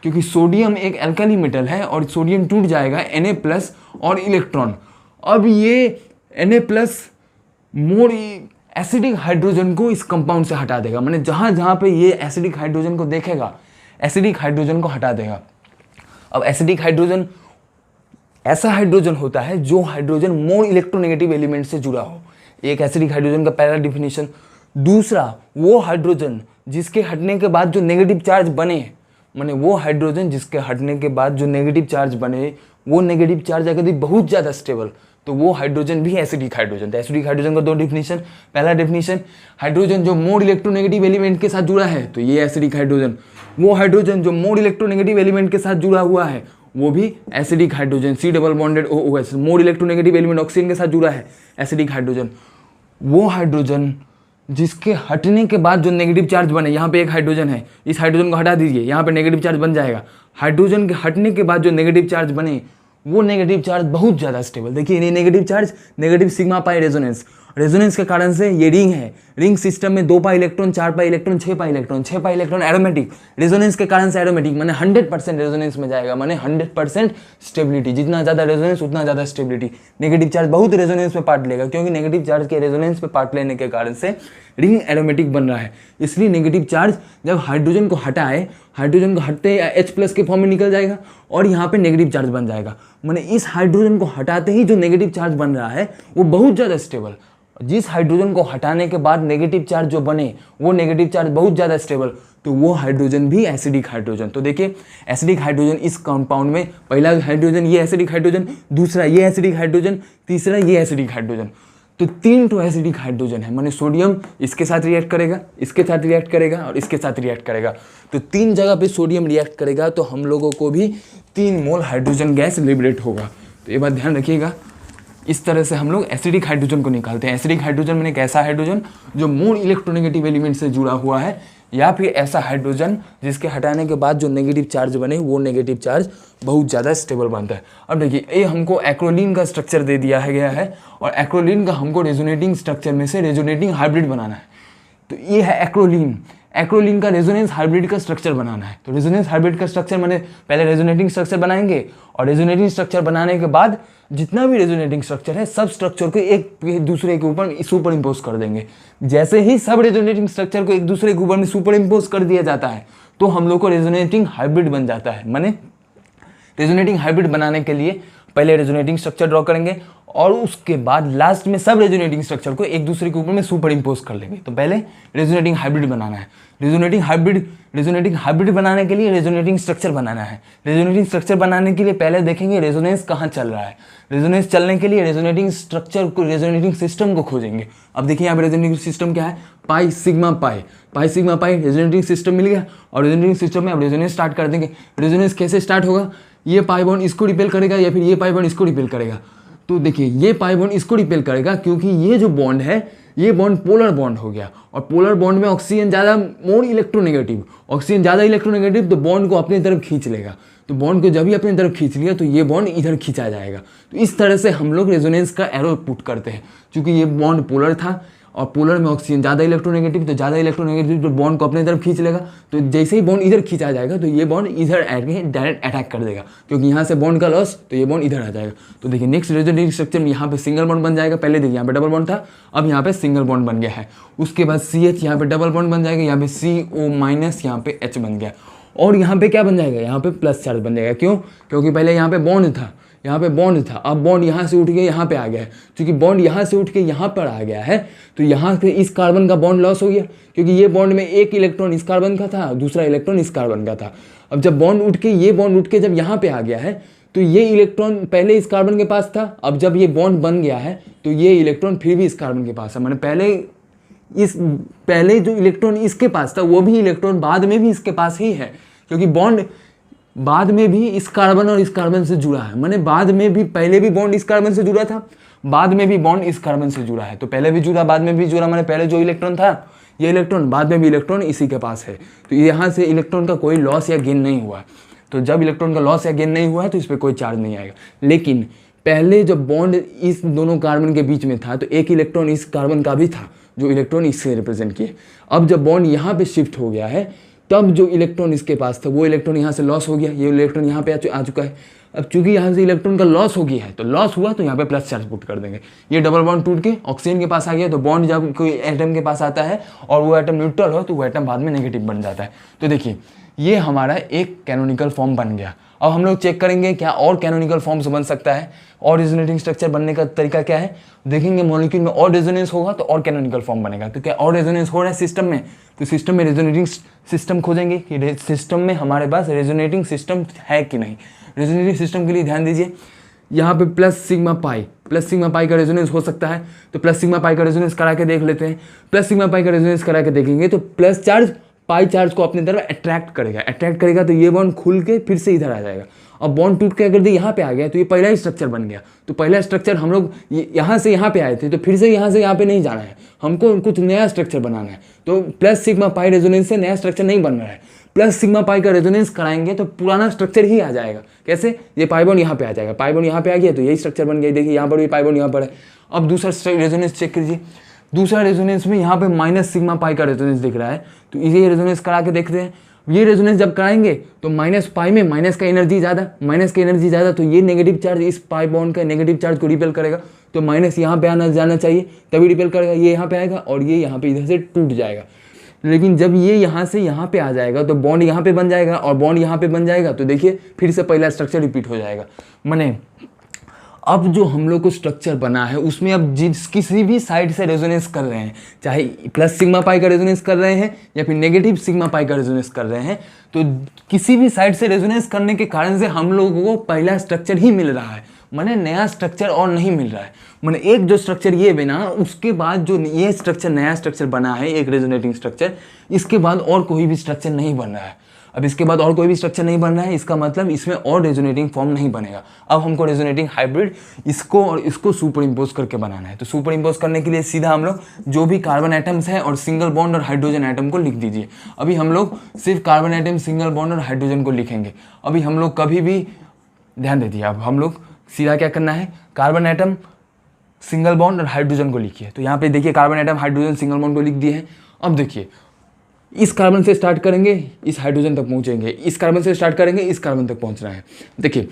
क्योंकि सोडियम एक एल्काली मेटल है और सोडियम टूट जाएगा Na+ और इलेक्ट्रॉन। अब ये Na+ मोर एसिडिक हाइड्रोजन को इस कंपाउंड से हटा देगा, माने जहाँ जहाँ पे ये एसिडिक हाइड्रोजन को देखेगा, एसिडिक हाइड्रोजन को हटा देगा। अब एसिडिक हाइड्रोजन ऐसा हाइड्रोजन होता है जो हाइड्रोजन मोर इलेक्ट्रोनेगेटिव एलिमेंट से जुड़ा हो, एक एसिडिक हाइड्रोजन का पहला डिफिनीशन। दूसरा, वो हाइड्रोजन जिसके हटने के बाद जो नेगेटिव चार्ज बने, माने वो हाइड्रोजन जिसके हटने के बाद जो नेगेटिव चार्ज बने, वो नेगेटिव चार्ज अगर यदि बहुत ज़्यादा स्टेबल तो वो हाइड्रोजन भी एसिडिक हाइड्रोजन। तो एसिडिक हाइड्रोजन का दो डिफिनीशन, पहला डिफिनीशन हाइड्रोजन जो मोर इलेक्ट्रोनेगेटिव एलिमेंट के साथ जुड़ा है तो ये एसिडिक हाइड्रोजन, वो हाइड्रोजन जो मोर इलेक्ट्रोनेगेटिव एलिमेंट के साथ जुड़ा हुआ है वो भी acidic hydrogen, C double bonded OOH, मोर इलेक्ट्रोनेगेटिव एलिमेंट ऑक्सीजन के साथ जुड़ा है, एसिडिक हाइड्रोजन। वो हाइड्रोजन जिसके हटने के बाद जो नेगेटिव चार्ज बने, यहाँ पे एक हाइड्रोजन है, इस हाइड्रोजन को हटा दीजिए, यहाँ पे नेगेटिव चार्ज बन जाएगा। हाइड्रोजन के हटने के बाद जो नेगेटिव चार्ज बने वो नेगेटिव चार्ज बहुत ज़्यादा स्टेबल। देखिए ये negative charge, negative sigma pi resonance, resonance के कारण से ये रिंग है, रिंग सिस्टम में 2 pi electron, 4 pi electron, 6 pi electron, 6 pi electron aromatic, resonance के कारण से एरोमेटिक, माने 100% रेजोनेंस में जाएगा, माने 100% स्टेबिलिटी। जितना ज़्यादा रेजोनेंस उतना ज़्यादा स्टेबिलिटी। नेगेटिव चार्ज बहुत रेजोनेंस में पार्ट लेगा, क्योंकि नेगेटिव चार्ज के रेजोनेंस पे पार्ट लेने के कारण से रिंग एरोमेटिक बन रहा है। इसलिए नेगेटिव चार्ज जब हाइड्रोजन को हटाए, हाइड्रोजन को हटते H+ के फॉर्म में निकल जाएगा और यहाँ पे नेगेटिव चार्ज बन जाएगा। माने इस हाइड्रोजन को हटाते ही जो नेगेटिव चार्ज बन रहा है वो बहुत ज़्यादा स्टेबल। जिस हाइड्रोजन को हटाने के बाद नेगेटिव चार्ज जो बने वो नेगेटिव चार्ज बहुत ज़्यादा स्टेबल, तो वो हाइड्रोजन भी एसिडिक हाइड्रोजन। तो देखिए एसिडिक हाइड्रोजन इस कंपाउंड में, पहला हाइड्रोजन ये एसिडिक हाइड्रोजन, दूसरा ये एसिडिक हाइड्रोजन, तीसरा ये एसिडिक हाइड्रोजन। तो 3 तो एसिडिक हाइड्रोजन है, माने सोडियम इसके साथ रिएक्ट करेगा, इसके साथ रिएक्ट करेगा और इसके साथ रिएक्ट करेगा। तो 3 जगह पे सोडियम रिएक्ट करेगा, तो हम लोगों को भी 3 मोल हाइड्रोजन गैस लिबरेट होगा। तो ये बात ध्यान रखिएगा। इस तरह से हम लोग एसिडिक हाइड्रोजन को निकालते हैं। एसिडिक हाइड्रोजन मैंने एक ऐसा हाइड्रोजन जो मोर इलेक्ट्रोनेगेटिव एलिमेंट से जुड़ा हुआ है, या फिर ऐसा हाइड्रोजन जिसके हटाने के बाद जो नेगेटिव चार्ज बने वो नेगेटिव चार्ज बहुत ज़्यादा स्टेबल बनता है। अब देखिए ये हमको एक्रोलीन का स्ट्रक्चर दे दिया है गया है, और एक्रोलीन का हमको रेजोनेटिंग स्ट्रक्चर में से रेजोनेटिंग हाइब्रिड बनाना है। तो ये है एक्रोलीन, एक्रोलीन का रेजोनेंस हाइब्रिड का स्ट्रक्चर बनाना है। तो रेजोनेंस हाइब्रिड का स्ट्रक्चर मैंने पहले रेजोनेटिंग स्ट्रक्चर बनाएंगे, और रेजोनेटिंग स्ट्रक्चर बनाने के बाद जितना भी रेजोनेटिंग स्ट्रक्चर है सब स्ट्रक्चर को एक दूसरे के ऊपर सुपर इम्पोज कर देंगे। जैसे ही सब रेजोनेटिंग स्ट्रक्चर को एक दूसरे के ऊपर में सुपर इम्पोज कर दिया जाता है तो हम लोग को रेजोनेटिंग हाइब्रिड बन जाता है। माने रेजोनेटिंग हाइब्रिड बनाने के लिए पहले रेजोनेटिंग स्ट्रक्चर ड्रॉ करेंगे और उसके बाद लास्ट में सब रेजोनेटिंग स्ट्रक्चर को एक दूसरे के ऊपर में सुपर इम्पोज कर लेंगे। तो पहले रेजोनेटिंग हाइब्रिड बनाना है। रेजोनेटिंग हाइब्रिड बनाने के लिए रेजोनेटिंग स्ट्रक्चर बनाना है। रेजोनेटिंग स्ट्रक्चर बनाने के लिए पहले देखेंगे रेजोनेंस कहाँ चल रहा है। रेजोनेंस चलने के लिए रेजोनेटिंग स्ट्रक्चर को, रेजोनेटिंग सिस्टम को खोजेंगे। अब देखिए यहाँ पे रेजोनेटिंग सिस्टम क्या है, pi sigma pi resonating system मिल गया। और रेजोनेटिंग सिस्टम में अब रेजोनेंस स्टार्ट कर देंगे। रेजोनेंस कैसे स्टार्ट होगा, ये पाई बॉन्ड इसको रिपेल करेगा या फिर ये पाई बॉन्ड इसको रिपेल करेगा। तो देखिए ये पाई बॉन्ड इसको रिपेल करेगा, क्योंकि ये जो बॉन्ड है ये बॉन्ड पोलर बॉन्ड हो गया, और पोलर बॉन्ड में ऑक्सीजन ज़्यादा मोर इलेक्ट्रोनेगेटिव, ऑक्सीजन ज़्यादा इलेक्ट्रोनेगेटिव, तो बॉन्ड को अपनी तरफ खींच लेगा। तो बॉन्ड को जब भी अपनी तरफ खींच लिया तो ये बॉन्ड इधर खींचा जाएगा। तो इस तरह से हम लोग रेजोनेंस का एरो पुट करते हैं। क्योंकि ये बॉन्ड पोलर था और पोलर में ऑक्सीजन ज़्यादा इलेक्ट्रोनेगेटिव, तो ज़्यादा इलेक्ट्रोनेगेटिव तो बॉन्ड को अपनी तरफ खींच लेगा। तो जैसे ही बॉन्ड इधर खींचा जाएगा तो ये बॉन्ड इधर डायरेक्ट अटैक कर देगा, क्योंकि यहाँ से बॉन्ड का लॉस, तो ये बॉन्ड इधर आ जाएगा। तो देखिए नेक्स्ट रेजोनेटिंग स्ट्रक्चर में यहाँ पे सिंगल बॉन्ड बन जाएगा। पहले देखिए यहाँ पे डबल बॉन्ड था, अब यहाँ पे सिंगल बॉन्ड बन गया है। उसके बाद CH यहाँ पे डबल बॉन्ड बन जाएगा, यहाँ पे CO- यहाँ पे H बन गया, और यहाँ पे क्या बन जाएगा, यहाँ पे प्लस चार्ज बन जाएगा। क्यों, क्योंकि पहले यहाँ पे बॉन्ड था, यहाँ पे बॉन्ड था, अब बॉन्ड यहाँ से उठ के यहाँ पे आ गया है। क्योंकि बॉन्ड यहाँ से उठ के यहाँ पर आ गया है तो यहाँ से इस कार्बन का बॉन्ड लॉस हो गया, क्योंकि ये बॉन्ड में एक इलेक्ट्रॉन इस कार्बन का था, दूसरा इलेक्ट्रॉन इस कार्बन का था। अब जब बॉन्ड उठ के, ये बॉन्ड उठ के जब यहाँ पे आ गया है तो ये इलेक्ट्रॉन पहले इस कार्बन के पास था, अब जब ये बॉन्ड बन गया है तो ये इलेक्ट्रॉन फिर भी इस कार्बन के पास है। मैंने पहले जो इलेक्ट्रॉन इसके पास था वो भी इलेक्ट्रॉन बाद में भी इसके पास ही है, क्योंकि बॉन्ड बाद में भी इस कार्बन और इस कार्बन से जुड़ा है। माने बाद में भी, पहले भी बॉन्ड इस कार्बन से जुड़ा था, बाद में भी बॉन्ड इस कार्बन से जुड़ा है। तो पहले भी जुड़ा, बाद में भी जुड़ा, माने पहले जो इलेक्ट्रॉन था ये इलेक्ट्रॉन, बाद में भी इलेक्ट्रॉन इसी के पास है। तो यहाँ से इलेक्ट्रॉन का कोई लॉस या गेन नहीं हुआ। तो जब इलेक्ट्रॉन का लॉस या गेन नहीं हुआ है तो इस पर कोई चार्ज नहीं आएगा। लेकिन पहले जब बॉन्ड इस दोनों कार्बन के बीच में था तो एक इलेक्ट्रॉन इस कार्बन का भी था, जो इलेक्ट्रॉन इससे रिप्रेजेंट किए। अब जब बॉन्ड यहाँ पे शिफ्ट हो गया है तब जो इलेक्ट्रॉन इसके पास था वो इलेक्ट्रॉन यहाँ से लॉस हो गया, ये इलेक्ट्रॉन यहाँ पे आ चुका है। अब चूंकि यहाँ से इलेक्ट्रॉन का लॉस हो गया है तो लॉस हुआ तो यहाँ पे प्लस चार्ज पुट कर देंगे। ये डबल बॉन्ड टूट के ऑक्सीजन के पास आ गया, तो बॉन्ड जब कोई एटम के पास आता है और वो एटम न्यूट्रल हो तो वो एटम बाद में नेगेटिव बन जाता है। तो देखिए ये हमारा एक कैनोनिकल फॉर्म बन गया। अब हम लोग चेक करेंगे क्या और कैनोनिकल फॉर्म्स बन सकता है, और रेजोनेटिंग स्ट्रक्चर बनने का तरीका क्या है। देखेंगे मॉलिक्यूल में और रेजोनेंस होगा तो और कैनोनिकल फॉर्म बनेगा। तो क्या और रेजोनेंस हो रहा है सिस्टम में, तो सिस्टम में रेजोनेटिंग सिस्टम खोजेंगे कि सिस्टम में हमारे पास रेजोनेटिंग सिस्टम है कि नहीं। रेजोनेटिंग सिस्टम के लिए ध्यान दीजिए, यहाँ पे प्लस सिग्मा पाई का रेजोनेंस हो सकता है। तो प्लस सिग्मा पाई का रेजोनेंस करा के देख लेते हैं। प्लस सिग्मा पाई का रेजोनेंस करा के देखेंगे तो प्लस चार्ज पाई चार्ज को अपनी तरफ अट्रैक्ट करेगा तो ये बॉन्ड खुल के फिर से इधर आ जाएगा। अब बॉन्ड टूट के अगर यहाँ पे आ गया तो ये पहला ही स्ट्रक्चर बन गया। तो पहला स्ट्रक्चर हम लोग यहाँ से यहाँ पे आए थे, तो फिर से यहाँ से यहाँ पे नहीं जाना है, हमको कुछ नया स्ट्रक्चर बनाना है। तो प्लस सिग्मा पाई रेजोनेंस से नया स्ट्रक्चर नहीं बन रहा है। प्लस सिग्मा पाई का रेजोनेंस कराएंगे तो पुराना स्ट्रक्चर ही आ जाएगा। कैसे? ये पाई बॉन्ड यहाँ पे आ जाएगा, पाई बॉन्ड यहाँ पे आ गया तो यही स्ट्रक्चर बन गया। देखिए यहाँ पर भी पाई बॉन्ड यहाँ पर है। अब दूसरा रेजोनेंस चेक कीजिए, दूसरा रेजोनेंस में यहाँ पे माइनस सिग्मा पाई का रेजोनेंस दिख रहा है, तो ये रेजोनेंस करा के देखते हैं। ये रेजोनेंस जब कराएंगे तो माइनस पाई में माइनस का एनर्जी ज़्यादा, तो ये नेगेटिव चार्ज इस पाई बॉन्ड का नेगेटिव चार्ज को रिपेल करेगा, तो माइनस यहाँ पे आना जाना चाहिए तभी रिपेल करेगा। ये यहाँ पे आएगा और ये यहाँ पे इधर से टूट जाएगा। लेकिन जब ये यहाँ से यहाँ पे आ जाएगा तो बॉन्ड यहाँ पे बन जाएगा और बॉन्ड यहाँ पे बन जाएगा, तो देखिए फिर से पहला स्ट्रक्चर रिपीट हो जाएगा। माने अब जो हम लोग को स्ट्रक्चर बना है उसमें अब जिस किसी भी साइड से रेजोनेंस कर रहे हैं, चाहे प्लस सिग्मा पाई का रेजोनेंस कर रहे हैं या फिर नेगेटिव सिग्मा पाई का रेजोनेंस कर रहे हैं, तो किसी भी साइड से रेजोनेंस करने के कारण से हम लोगों को पहला स्ट्रक्चर ही मिल रहा है, माने नया स्ट्रक्चर और नहीं मिल रहा है। माने एक जो स्ट्रक्चर ये बना, उसके बाद जो ये स्ट्रक्चर नया स्ट्रक्चर बना है, एक रेजोनेटिंग स्ट्रक्चर, इसके बाद और कोई भी स्ट्रक्चर नहीं बन रहा है। अब इसके बाद और कोई भी स्ट्रक्चर नहीं बन रहा है, इसका मतलब इसमें और रेजोनेटिंग फॉर्म नहीं बनेगा। अब हमको रेजोनेटिंग हाइब्रिड इसको और इसको सुपर इम्पोज करके बनाना है। तो सुपर इम्पोज करने के लिए सीधा हम लोग जो भी कार्बन एटम्स है और सिंगल बॉन्ड और हाइड्रोजन एटम को लिख दीजिए। अभी हम लोग सिर्फ कार्बन एटम, सिंगल बॉन्ड और हाइड्रोजन को लिखेंगे। अभी हम लोग कभी भी ध्यान दे दिए, अब हम लोग सीधा क्या करना है, कार्बन एटम, सिंगल बॉन्ड और हाइड्रोजन को लिखिए। तो यहाँ पे देखिए carbon atom, hydrogen, single bond को लिख दिए हैं। अब देखिए इस कार्बन से स्टार्ट करेंगे, इस हाइड्रोजन तक पहुँचेंगे, इस कार्बन से स्टार्ट करेंगे, इस कार्बन तक पहुँचना है। देखिए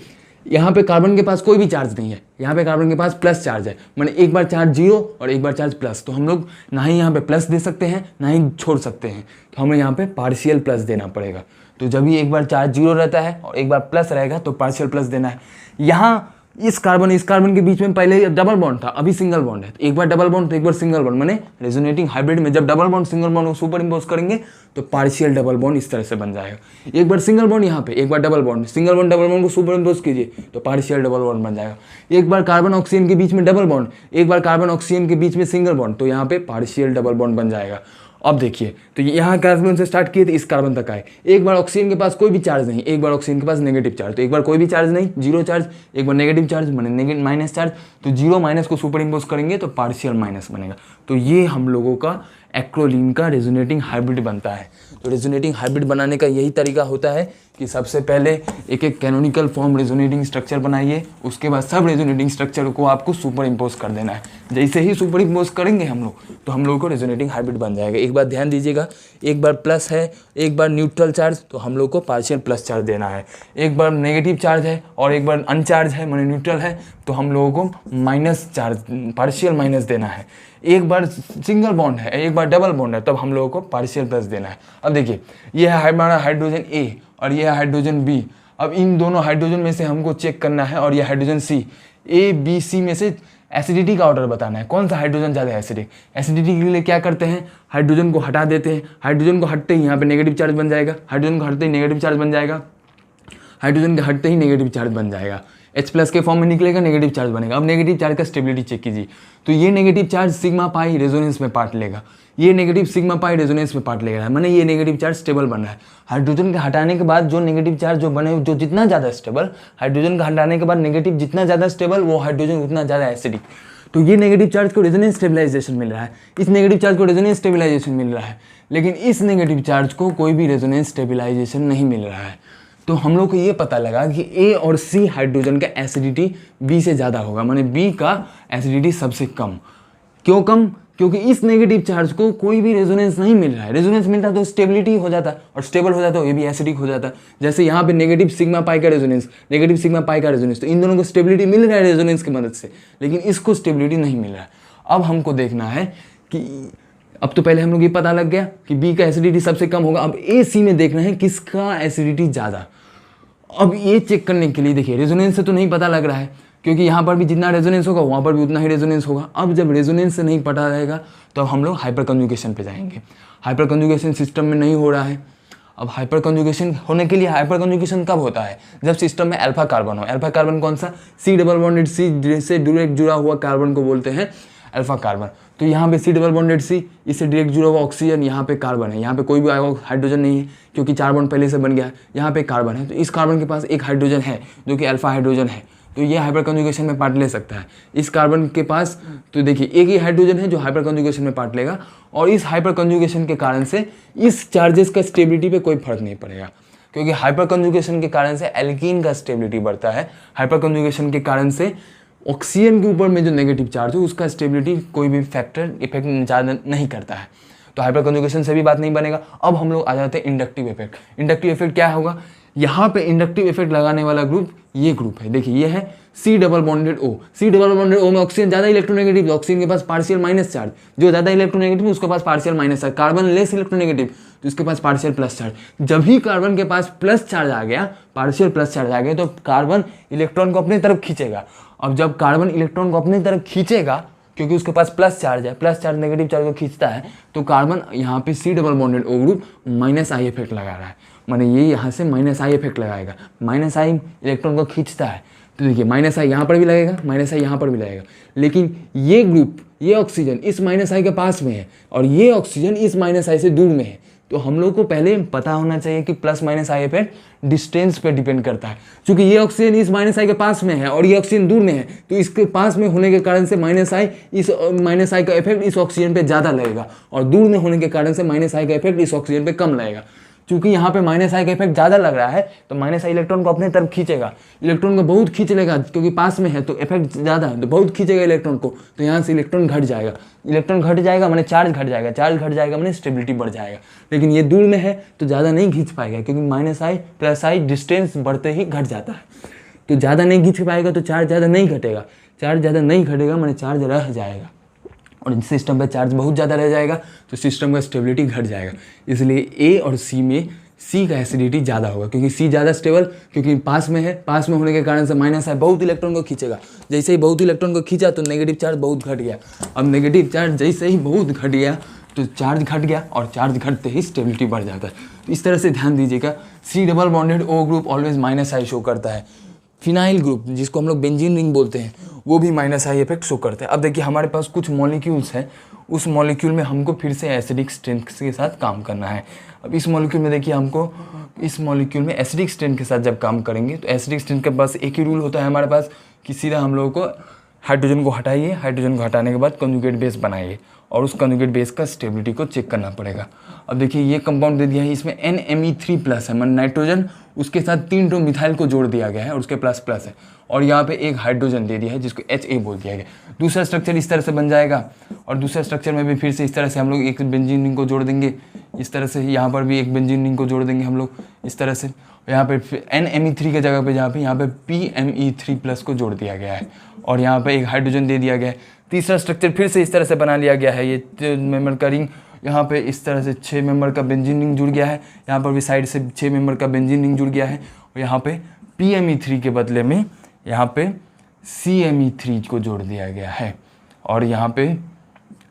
यहाँ पे कार्बन के पास कोई भी चार्ज नहीं है, यहाँ पे कार्बन के पास प्लस चार्ज है, माने एक बार चार्ज जीरो और एक बार चार्ज प्लस। तो हम लोग ना ही यहाँ पे प्लस दे सकते हैं ना ही छोड़ सकते हैं, तो हमें यहाँ पे पार्शियल प्लस देना पड़ेगा। तो जब भी एक बार चार्ज जीरो रहता है और एक बार प्लस रहेगा तो पार्शियल प्लस देना है। यहाँ इस कार्बन के बीच में पहले डबल बॉन्ड था, अभी सिंगल बॉन्ड है, तो एक बार डबल बॉन्ड तो एक बार सिंगल बॉन्ड, माने रेजोनेटिंग हाइब्रिड में जब डबल बॉन्ड सिंगल बॉन्ड को सुपर इम्पोज करेंगे तो पार्शियल डबल बॉन्ड इस तरह से बन जाएगा। एक बार सिंगल बॉन्ड यहाँ पे, एक बार double bond, single bond double bond को सुपर इम्पोज कीजिए तो पार्शियल डबल बॉन्ड बन जाएगा। एक बार कार्बन ऑक्सीजन के बीच में डबल बॉन्ड, एक बार कार्बन ऑक्सीजन के बीच में सिंगल बॉन्ड, तो यहाँ पे पार्शियल डबल बॉन्ड बन जाएगा। अब देखिए तो यहाँ कार्बन से स्टार्ट किए तो इस कार्बन तक आए, एक बार ऑक्सीजन के पास कोई भी चार्ज नहीं, एक बार ऑक्सीजन के पास नेगेटिव चार्ज, तो एक बार कोई भी चार्ज नहीं, जीरो चार्ज, एक बार नेगेटिव चार्ज माने माइनस चार्ज, तो जीरो माइनस को सुपर इम्पोज करेंगे तो पार्शियल माइनस बनेगा। तो ये हम लोगों का एक्रोलीन का रेजोनेटिंग हाइब्रिड बनता है। तो रेजोनेटिंग हाइब्रिड बनाने का यही तरीका होता है कि सबसे पहले एक एक कैनोनिकल फॉर्म रेजोनेटिंग स्ट्रक्चर बनाइए, उसके बाद सब रेजोनेटिंग स्ट्रक्चर को आपको सुपर इम्पोज कर देना है। जैसे ही सुपर इम्पोज करेंगे हम लोग तो हम लोग को रेजोनेटिंग हाइब्रिड बन जाएगा। एक बार ध्यान दीजिएगा, एक बार प्लस है, एक बार न्यूट्रल चार्ज, तो हम लोग को पार्शियल प्लस चार्ज देना है। एक बार नेगेटिव चार्ज है और एक बार अनचार्ज है माने न्यूट्रल है, तो हम लोगों को माइनस चार्ज, पार्शियल माइनस देना है। एक बार सिंगल बॉन्ड है, एक बार डबल बॉन्ड है, तब हम लोगों को पार्शियल प्लस देना है। अब देखिए ये है हमारा हाइड्रोजन ए और ये है हाइड्रोजन बी। अब इन दोनों हाइड्रोजन में से हमको चेक करना है, और ये hydrogen C, A B C में से एसिडिटी का ऑर्डर बताना है, कौन सा हाइड्रोजन ज़्यादा एसिडिक। एसिडिटी के लिए क्या करते हैं, हाइड्रोजन को हटा देते हैं, हाइड्रोजन को हटते ही यहाँ पे नेगेटिव चार्ज बन जाएगा, हाइड्रोजन को हटते ही नेगेटिव चार्ज बन जाएगा, हाइड्रोजन के हटते ही नेगेटिव चार्ज बन जाएगा, H प्लस के फॉर्म में निकलेगा, नेगेटिव चार्ज बनेगा। अब नेगेटिव चार्ज का स्टेबिलिटी चेक कीजिए, तो ये negative charge sigma pi resonance में पार्ट लेगा, ये नेगेटिव सिग्मा पाई रेजोनेंस में पार्ट लेगा, माने ये नेगेटिव चार्ज स्टेबल बन रहा है। हाइड्रोजन के हटाने के बाद जो नेगेटिव चार्ज जो बने, जो जितना ज़्यादा स्टेबल, हाइड्रोजन का हटाने के बाद नेगेटिव जितना ज़्यादा स्टेबल, वो हाइड्रोजन उतना ज़्यादा एसिडिक। तो ये नेगेटिव चार्ज को रेजोनेंस स्टेबलाइजेशन मिल रहा है, इस नेगेटिव चार्ज को रेजोनेंस स्टेबलाइजेशन मिल रहा है, लेकिन इस नेगेटिव चार्ज को कोई भी रेजोनेंस स्टेबलाइजेशन नहीं मिल रहा है। तो हम लोग को ये पता लगा कि ए और सी हाइड्रोजन का एसिडिटी बी से ज़्यादा होगा, माने बी का एसिडिटी सबसे कम। क्यों कम? क्योंकि इस नेगेटिव चार्ज को कोई भी रेजोनेंस नहीं मिल रहा है। रेजोनेंस मिलता तो स्टेबिलिटी हो जाता, और स्टेबल हो जाता तो ये भी एसिडिक हो जाता। जैसे यहाँ पे नेगेटिव सिग्मा पाई का रेजोनेंस, नेगेटिव सिग्मा पाई का रेजोनेंस, तो इन दोनों को स्टेबिलिटी मिल रहा है रेजोनेंस की मदद से, लेकिन इसको स्टेबिलिटी नहीं मिल रहा है। अब हमको देखना है कि अब तो पहले हम लोग ये पता लग गया कि बी का एसिडिटी सबसे कम होगा, अब ए सी में देखना है किसका एसिडिटी ज़्यादा। अब ये चेक करने के लिए देखिए रेजोनेंस से तो नहीं पता लग रहा है, क्योंकि यहाँ पर भी जितना रेजोनेंस होगा वहाँ पर भी उतना ही रेजोनेंस होगा। अब जब रेजोनेंस से नहीं पता रहेगा तो अब हम लोग हाइपर कंजुगेशन पे जाएंगे। हाइपर कंजुगेशन सिस्टम में नहीं हो रहा है। अब हाइपर कंजुगेशन होने के लिए, हाइपर कंजुगेशन कब होता है? जब सिस्टम में अल्फा कार्बन हो। अल्फा कार्बन कौन सा? सी डबल बॉन्डेड सी से डायरेक्ट जुड़ा हुआ कार्बन को बोलते हैं अल्फा कार्बन। तो यहाँ पे सी डबल बॉन्डेड सी, इससे डायरेक्ट जुड़ा हुआ ऑक्सीजन, यहाँ पे कार्बन है, यहाँ पे कोई भी हाइड्रोजन नहीं है क्योंकि 4 बॉन्ड पहले से बन गया है, यहाँ पे कार्बन है। तो इस कार्बन के पास एक हाइड्रोजन है जो कि अल्फा हाइड्रोजन है, तो ये हाइपर कंजुगेशन में पार्ट ले सकता है। इस कार्बन के पास तो देखिए एक ही हाइड्रोजन है जो हाइपर कंजुगेशन में पार्ट लेगा, और इस हाइपर कंजुगेशन के कारण से इस चार्जेस का स्टेबिलिटी पे कोई फर्क नहीं पड़ेगा, क्योंकि हाइपर कंजुगेशन के कारण से एल्कीन का स्टेबिलिटी बढ़ता है। हाइपर कंजुगेशन के कारण से ऑक्सीजन के ऊपर में जो नेगेटिव चार्ज हो उसका स्टेबिलिटी कोई भी फैक्टर इफेक्ट ज़्यादा नहीं करता है। तो हाइपर कंजुगेशन से भी बात नहीं बनेगा। अब हम लोग आ जाते हैं इंडक्टिव इफेक्ट। इंडक्टिव इफेक्ट क्या होगा, यहाँ पे इंडक्टिव इफेक्ट लगाने वाला ग्रुप ये ग्रुप है। देखिए ये है C double bonded O। C double bonded O में ऑक्सीजन ज़्यादा इलेक्ट्रोनेगेटिव, ऑक्सीजन के पास पार्शियल माइनस चार्ज, जो ज़्यादा इलेक्ट्रोनेगेटिव उसके पास partial minus charge. Carbon less electronegative तो उसके पास पार्शियल प्लस चार्ज। जब भी कार्बन के पास प्लस चार्ज आ गया, पार्शियल प्लस चार्ज आ गया, तो कार्बन इलेक्ट्रॉन को अपनी तरफ खींचेगा। अब जब कार्बन इलेक्ट्रॉन को अपनी तरफ खींचेगा, क्योंकि उसके पास प्लस चार्ज है, प्लस चार्ज नेगेटिव चार्ज को खींचता है, तो कार्बन यहाँ पे C double bonded O group minus I effect लगा रहा है। माने ये यहाँ से माइनस I इफेक्ट लगाएगा। माइनस I इलेक्ट्रॉन को खींचता है, तो देखिए माइनस I यहाँ पर भी लगेगा, माइनस I यहाँ पर भी लगेगा। लेकिन ये ग्रुप, ये ऑक्सीजन इस माइनस I के पास में है और ये ऑक्सीजन इस माइनस I से दूर में है। तो हम लोग को पहले पता होना चाहिए कि plus minus I effect distance पे डिपेंड करता है। क्योंकि ये ऑक्सीजन इस माइनस I के पास में है और ये ऑक्सीजन दूर में है, तो इसके पास में होने के कारण से माइनस I का इफेक्ट इस ऑक्सीजन पे ज़्यादा लगेगा, और दूर में होने के कारण से माइनस I का इफेक्ट इस ऑक्सीजन पे कम लगेगा। क्योंकि यहाँ पे माइनस I का इफेक्ट ज़्यादा लग रहा है, तो माइनस I इलेक्ट्रॉन को अपने तरफ खींचेगा, इलेक्ट्रॉन को बहुत खींच लेगा, क्योंकि पास में है तो इफेक्ट ज़्यादा है, तो बहुत खींचेगा इलेक्ट्रॉन को, तो यहाँ से इलेक्ट्रॉन घट जाएगा। इलेक्ट्रॉन घट जाएगा माने चार्ज घट जाएगा, चार्ज घट जाएगा माने स्टेबिलिटी बढ़ जाएगा। लेकिन ये दूर में है तो ज़्यादा नहीं खींच पाएगा, क्योंकि minus I plus I distance बढ़ते ही घट जाता है, तो ज़्यादा नहीं खींच पाएगा, तो चार्ज ज़्यादा नहीं घटेगा। चार्ज ज़्यादा नहीं घटेगा माने चार्ज रह जाएगा, और सिस्टम पर चार्ज बहुत ज़्यादा रह जाएगा तो सिस्टम का स्टेबिलिटी घट जाएगा। इसलिए A और C में C का एसिडिटी ज़्यादा होगा, क्योंकि C ज़्यादा स्टेबल, क्योंकि पास में है, पास में होने के कारण से माइनस I बहुत इलेक्ट्रॉन को खींचेगा। जैसे ही बहुत इलेक्ट्रॉन को खींचा तो नेगेटिव चार्ज बहुत घट गया। अब नेगेटिव चार्ज जैसे ही बहुत घट गया तो चार्ज घट गया, और चार्ज घटते ही स्टेबिलिटी बढ़ जाता है। तो इस तरह से ध्यान दीजिएगा, C double bonded O group always minus I show करता है। फिनाइल ग्रुप जिसको हम लोग बेंजीन रिंग बोलते हैं, वो भी माइनस I इफेक्ट शो करते हैं। अब देखिए हमारे पास कुछ मॉलिक्यूल्स हैं, उस मॉलिक्यूल में हमको फिर से एसिडिक स्ट्रेंथ के साथ काम करना है। अब इस मॉलिक्यूल में देखिए हमको इस मॉलिक्यूल में एसिडिक स्ट्रेंथ के साथ जब काम करेंगे तो एसिडिक स्ट्रेंथ के पास एक ही रूल होता है हमारे पास कि सीधा हम लोगों को हाइड्रोजन को हटाइए, हाइड्रोजन को हटाने के बाद कंजुगेट बेस बनाइए, और उस कंजुगेट बेस का स्टेबिलिटी को चेक करना पड़ेगा। अब देखिए ये कंपाउंड दे दिया है, इसमें NMe3+ है, मतलब नाइट्रोजन, उसके साथ 3 मिथाइल को जोड़ दिया गया है और उसके प्लस है, और यहाँ पे एक हाइड्रोजन दे दिया है जिसको Ha बोल दिया गया। दूसरा स्ट्रक्चर इस तरह से बन जाएगा, और दूसरा स्ट्रक्चर में भी फिर से इस तरह से हम लोग एक बेंजीन रिंग को जोड़ देंगे, इस तरह से यहाँ पर भी एक बेंजीन रिंग को जोड़ देंगे हम लोग इस तरह से। यहाँ पे NMe3 के जगह पे जहाँ पे यहाँ पे PMe3+ को जोड़ दिया गया है, और यहाँ पे एक हाइड्रोजन दे दिया गया है। तीसरा स्ट्रक्चर फिर से इस तरह से बना लिया गया है, ये मेंबर का रिंग, यहाँ पे इस तरह से 6 मेंबर का बेंजीन रिंग जुड़ गया है, यहाँ पर भी साइड से 6 मेंबर का बेंजीन रिंग जुड़ गया है, और यहाँ पे PMe3 के बदले में यहाँ पे CMe3 को जोड़ दिया गया है, और यहाँ पे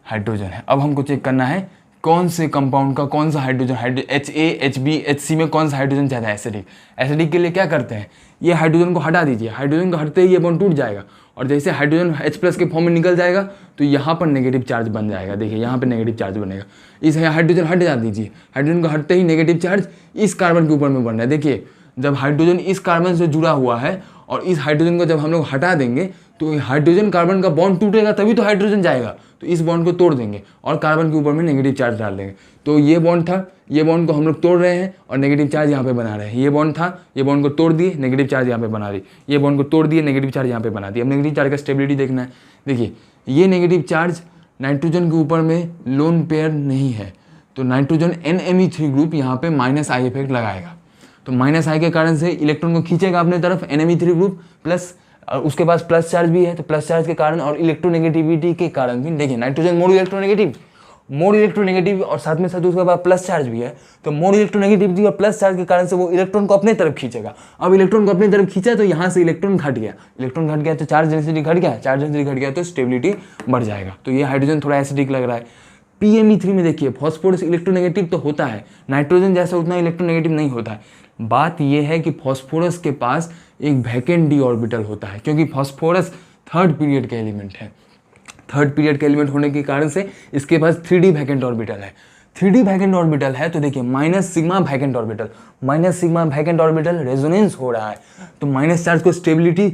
हाइड्रोजन है। अब हमको चेक करना है कौन से कंपाउंड का कौन सा हाइड्रोजन, HA, HB, HC में कौन सा हाइड्रोजन ज़्यादा है एसिडिक। एसिडिक के लिए क्या करते हैं, ये हाइड्रोजन को हटा दीजिए, हाइड्रोजन को हटते ही ये बॉन्ड टूट जाएगा, और जैसे हाइड्रोजन H+ के फॉर्म में निकल जाएगा तो यहाँ पर नेगेटिव चार्ज बन जाएगा। देखिए यहाँ पे नेगेटिव चार्ज बनेगा, इस हाइड्रोजन हट जा दीजिए, हाइड्रोजन को हटते ही नेगेटिव चार्ज इस कार्बन के ऊपर में बन रहा है। देखिए जब हाइड्रोजन इस कार्बन से जुड़ा हुआ है और इस हाइड्रोजन को जब हम लोग हटा देंगे तो हाइड्रोजन कार्बन का बॉन्ड टूटेगा, तभी तो हाइड्रोजन जाएगा, तो इस बॉन्ड को तोड़ देंगे और कार्बन के ऊपर में नेगेटिव चार्ज डाल देंगे। तो ये बॉन्ड था, ये बॉन्ड को हम लोग तोड़ रहे हैं और नेगेटिव चार्ज यहाँ पे बना रहे हैं। ये बॉन्ड था, ये बॉन्ड को तोड़ दिए, नेगेटिव चार्ज यहाँ पे बना दी, ये बॉन्ड को तोड़ दिए, नेगेटिव चार्ज यहाँ पे बना दिए। अब नेगेटिव चार्ज का स्टेबिलिटी देखना है। देखिए ये नेगेटिव चार्ज नाइट्रोजन के ऊपर में लोन पेयर नहीं है, तो नाइट्रोजन NMe3 ग्रुप यहाँ पे माइनस I इफेक्ट लगाएगा। तो माइनस I के कारण से इलेक्ट्रॉन को खींचेगा अपने तरफ NMe3 ग्रुप, प्लस उसके पास प्लस चार्ज भी है, तो प्लस चार्ज के कारण और इलेक्ट्रोनेगेटिविटी के कारण भी, देखिए नाइट्रोजन मोड इलेक्ट्रोनेगेटिव और साथ में साथ उसके बाद प्लस चार्ज भी है, तो मोड इलेक्ट्रोनेगेटिविटी और प्लस चार्ज के कारण से वो इलेक्ट्रॉन को अपने तरफ खींचेगा। अब इलेक्ट्रॉन को अपनी तरफ खींचा तो यहाँ से इलेक्ट्रॉन घट गया, तो चार्ज डेंसिटी घट गया, तो स्टेबिलिटी बढ़ जाएगा। तो ये हाइड्रोजन थोड़ा एसिडिक लग रहा है। PMe3 में देखिए फॉस्फोरस इलेक्ट्रोनेगेटिव तो होता है, नाइट्रोजन जैसा उतना इलेक्ट्रोनेगेटिव नहीं होता है। बात यह है कि फॉस्फोरस के पास एक वैकेंट d ऑर्बिटल होता है, क्योंकि फॉस्फोरस 3rd पीरियड का एलिमेंट है। 3rd पीरियड का एलिमेंट होने के कारण से इसके पास 3d वैकेंट ऑर्बिटल है। 3d वैकेंट ऑर्बिटल है तो देखिए minus sigma vacant orbital resonance हो रहा है, तो माइनस चार्ज को स्टेबिलिटी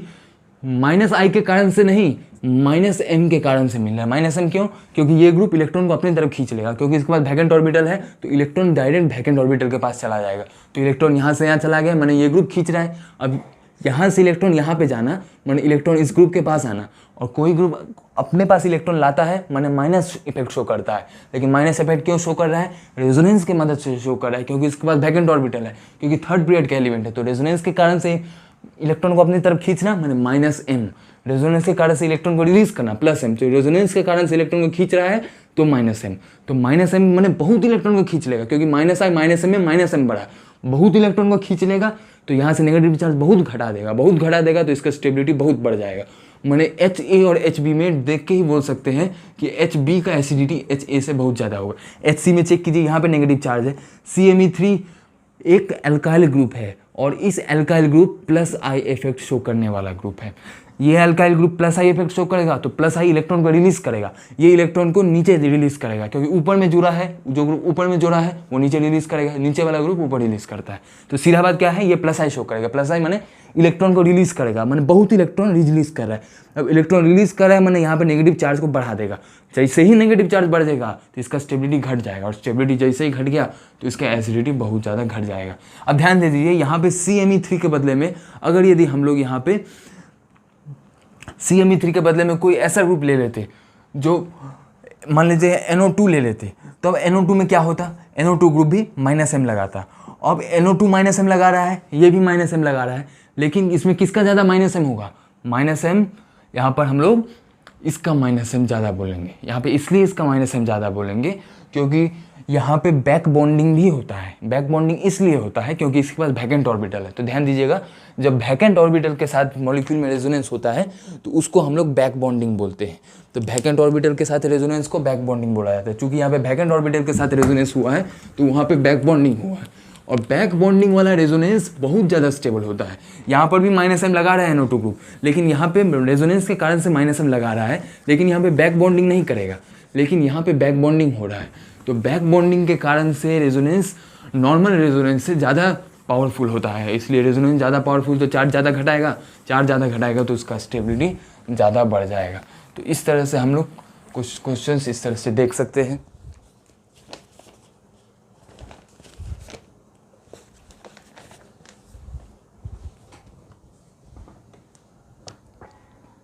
माइनस आई के कारण से नहीं, माइनस एम के कारण से मिल रहा है। माइनस एम क्यों? क्योंकि ये ग्रुप इलेक्ट्रॉन को अपनी तरफ खींच लेगा, क्योंकि इसके पास वैकेंट ऑर्बिटल है, तो इलेक्ट्रॉन डायरेक्ट वैकेंट ऑर्बिटल के पास चला जाएगा। तो इलेक्ट्रॉन यहाँ से यहाँ चला गया, मैंने ये ग्रुप खींच रहा है। अब यहाँ से इलेक्ट्रॉन यहाँ पे जाना, मैंने इलेक्ट्रॉन इस ग्रुप के पास आना, और कोई ग्रुप अपने पास इलेक्ट्रॉन लाता है, मैंने माइनस इफेक्ट शो करता है। लेकिन माइनस इफेक्ट क्यों शो कर रहा है? रेजोनेंस की मदद से शो कर रहा है, क्योंकि इसके पास वैकेंट ऑर्बिटल है, क्योंकि थर्ड पीरियड का एलिमेंट है। तो रेजोनेंस के कारण से इलेक्ट्रॉन को अपनी तरफ खींचना, मैंने माइनस एम। रेजोनेंस के कारण से इलेक्ट्रॉन को रिलीज करना, प्लस एम। तो रेजोनेंस के कारण से इलेक्ट्रॉन को खींच रहा है, तो माइनस एम। तो माइनस एम मैंने बहुत इलेक्ट्रॉन को खींच लेगा, क्योंकि माइनस आई माइनस एम में माइनस एम बढ़ा, बहुत इलेक्ट्रॉन को खींच लेगा, तो यहाँ से नेगेटिव चार्ज बहुत घटा देगा, बहुत घटा देगा, तो इसका स्टेबिलिटी बहुत बढ़ जाएगा। मैंने एच ए और एच बी में देख के ही बोल सकते हैं कि एच बी का एसिडिटी एच ए से बहुत ज़्यादा होगा। एच सी में चेक कीजिए, यहाँ पे नेगेटिव चार्ज है। CMe3 एक एल्काइल ग्रुप है, और इस alkyl group plus I effect show करने वाला ग्रुप है। ये alkyl group plus I effect show करेगा, तो प्लस आई इलेक्ट्रॉन को रिलीज करेगा, ये इलेक्ट्रॉन को नीचे रिलीज करेगा, क्योंकि ऊपर में जुड़ा है, जो ग्रुप ऊपर में जुड़ा है वो नीचे रिलीज करेगा, नीचे वाला ग्रुप ऊपर रिलीज करता है। तो सीधा बात क्या है, ये प्लस आई शो करेगा। प्लस आई माने इलेक्ट्रॉन को रिलीज करेगा, मैंने बहुत इलेक्ट्रॉन रिलीज कर रहा है। अब इलेक्ट्रॉन रिलीज कर रहा है, मैंने यहाँ पे नेगेटिव चार्ज को बढ़ा देगा। जैसे ही नेगेटिव चार्ज बढ़ जाएगा, तो इसका स्टेबिलिटी घट जाएगा, और स्टेबिलिटी जैसे ही घट गया, तो इसका एसिडिटी बहुत ज़्यादा घट जाएगा। अब ध्यान दे दीजिए, यहाँ पे CMe3 के बदले में, अगर यदि हम लोग यहाँ पे CMe3 के बदले में कोई ऐसा ग्रुप ले लेते, जो मान लीजिए NO2 ले लेते, तो अब NO2 में क्या होता, NO2 ग्रुप भी माइनस एम लगाता। अब NO2 माइनस एम लगा रहा है, ये भी माइनस एम लगा रहा है, लेकिन इसमें किसका ज़्यादा माइनस एम होगा? Minus M. यहाँ पर हम लोग इसका माइनस एम ज़्यादा बोलेंगे, यहाँ पे इसलिए इसका माइनस एम ज़्यादा बोलेंगे क्योंकि यहाँ पे बैक बॉन्डिंग भी होता है। बैक बॉन्डिंग इसलिए होता है क्योंकि इसके पास वैकेंट ऑर्बिटल है। तो ध्यान दीजिएगा, जब वैकेंट ऑर्बिटल के साथ मॉलिक्यूल में रेजोनेंस होता है, तो उसको हम लोग बैक बॉन्डिंग बोलते हैं। तो वैकेंट ऑर्बिटल के साथ रेजोनेंस को बैक बॉन्डिंग बोला जाता है। चूँकि यहाँ पे वैकेंट ऑर्बिटल के साथ रेजोनेंस हुआ है, तो वहाँ पे बैक बॉन्डिंग हुआ है, और बैक बॉन्डिंग वाला रेजोनेंस बहुत ज़्यादा स्टेबल होता है। यहाँ पर भी माइनस एम लगा रहा है NO2 ग्रुप, लेकिन यहाँ पे रेजोनेंस के कारण से माइनस एम लगा रहा है, लेकिन यहाँ पे बैक बॉन्डिंग नहीं करेगा, लेकिन यहाँ पे बैक बॉन्डिंग हो रहा है। तो बैक बॉन्डिंग के कारण से रेजोनेंस नॉर्मल रेजोनेंस से ज़्यादा पावरफुल होता है, इसलिए रेजोनेंस ज़्यादा पावरफुल, तो चार्ज ज़्यादा घटाएगा, तो उसका स्टेबिलिटी ज़्यादा बढ़ जाएगा। तो इस तरह से हम लोग कुछ क्वेश्चंस इस तरह से देख सकते हैं।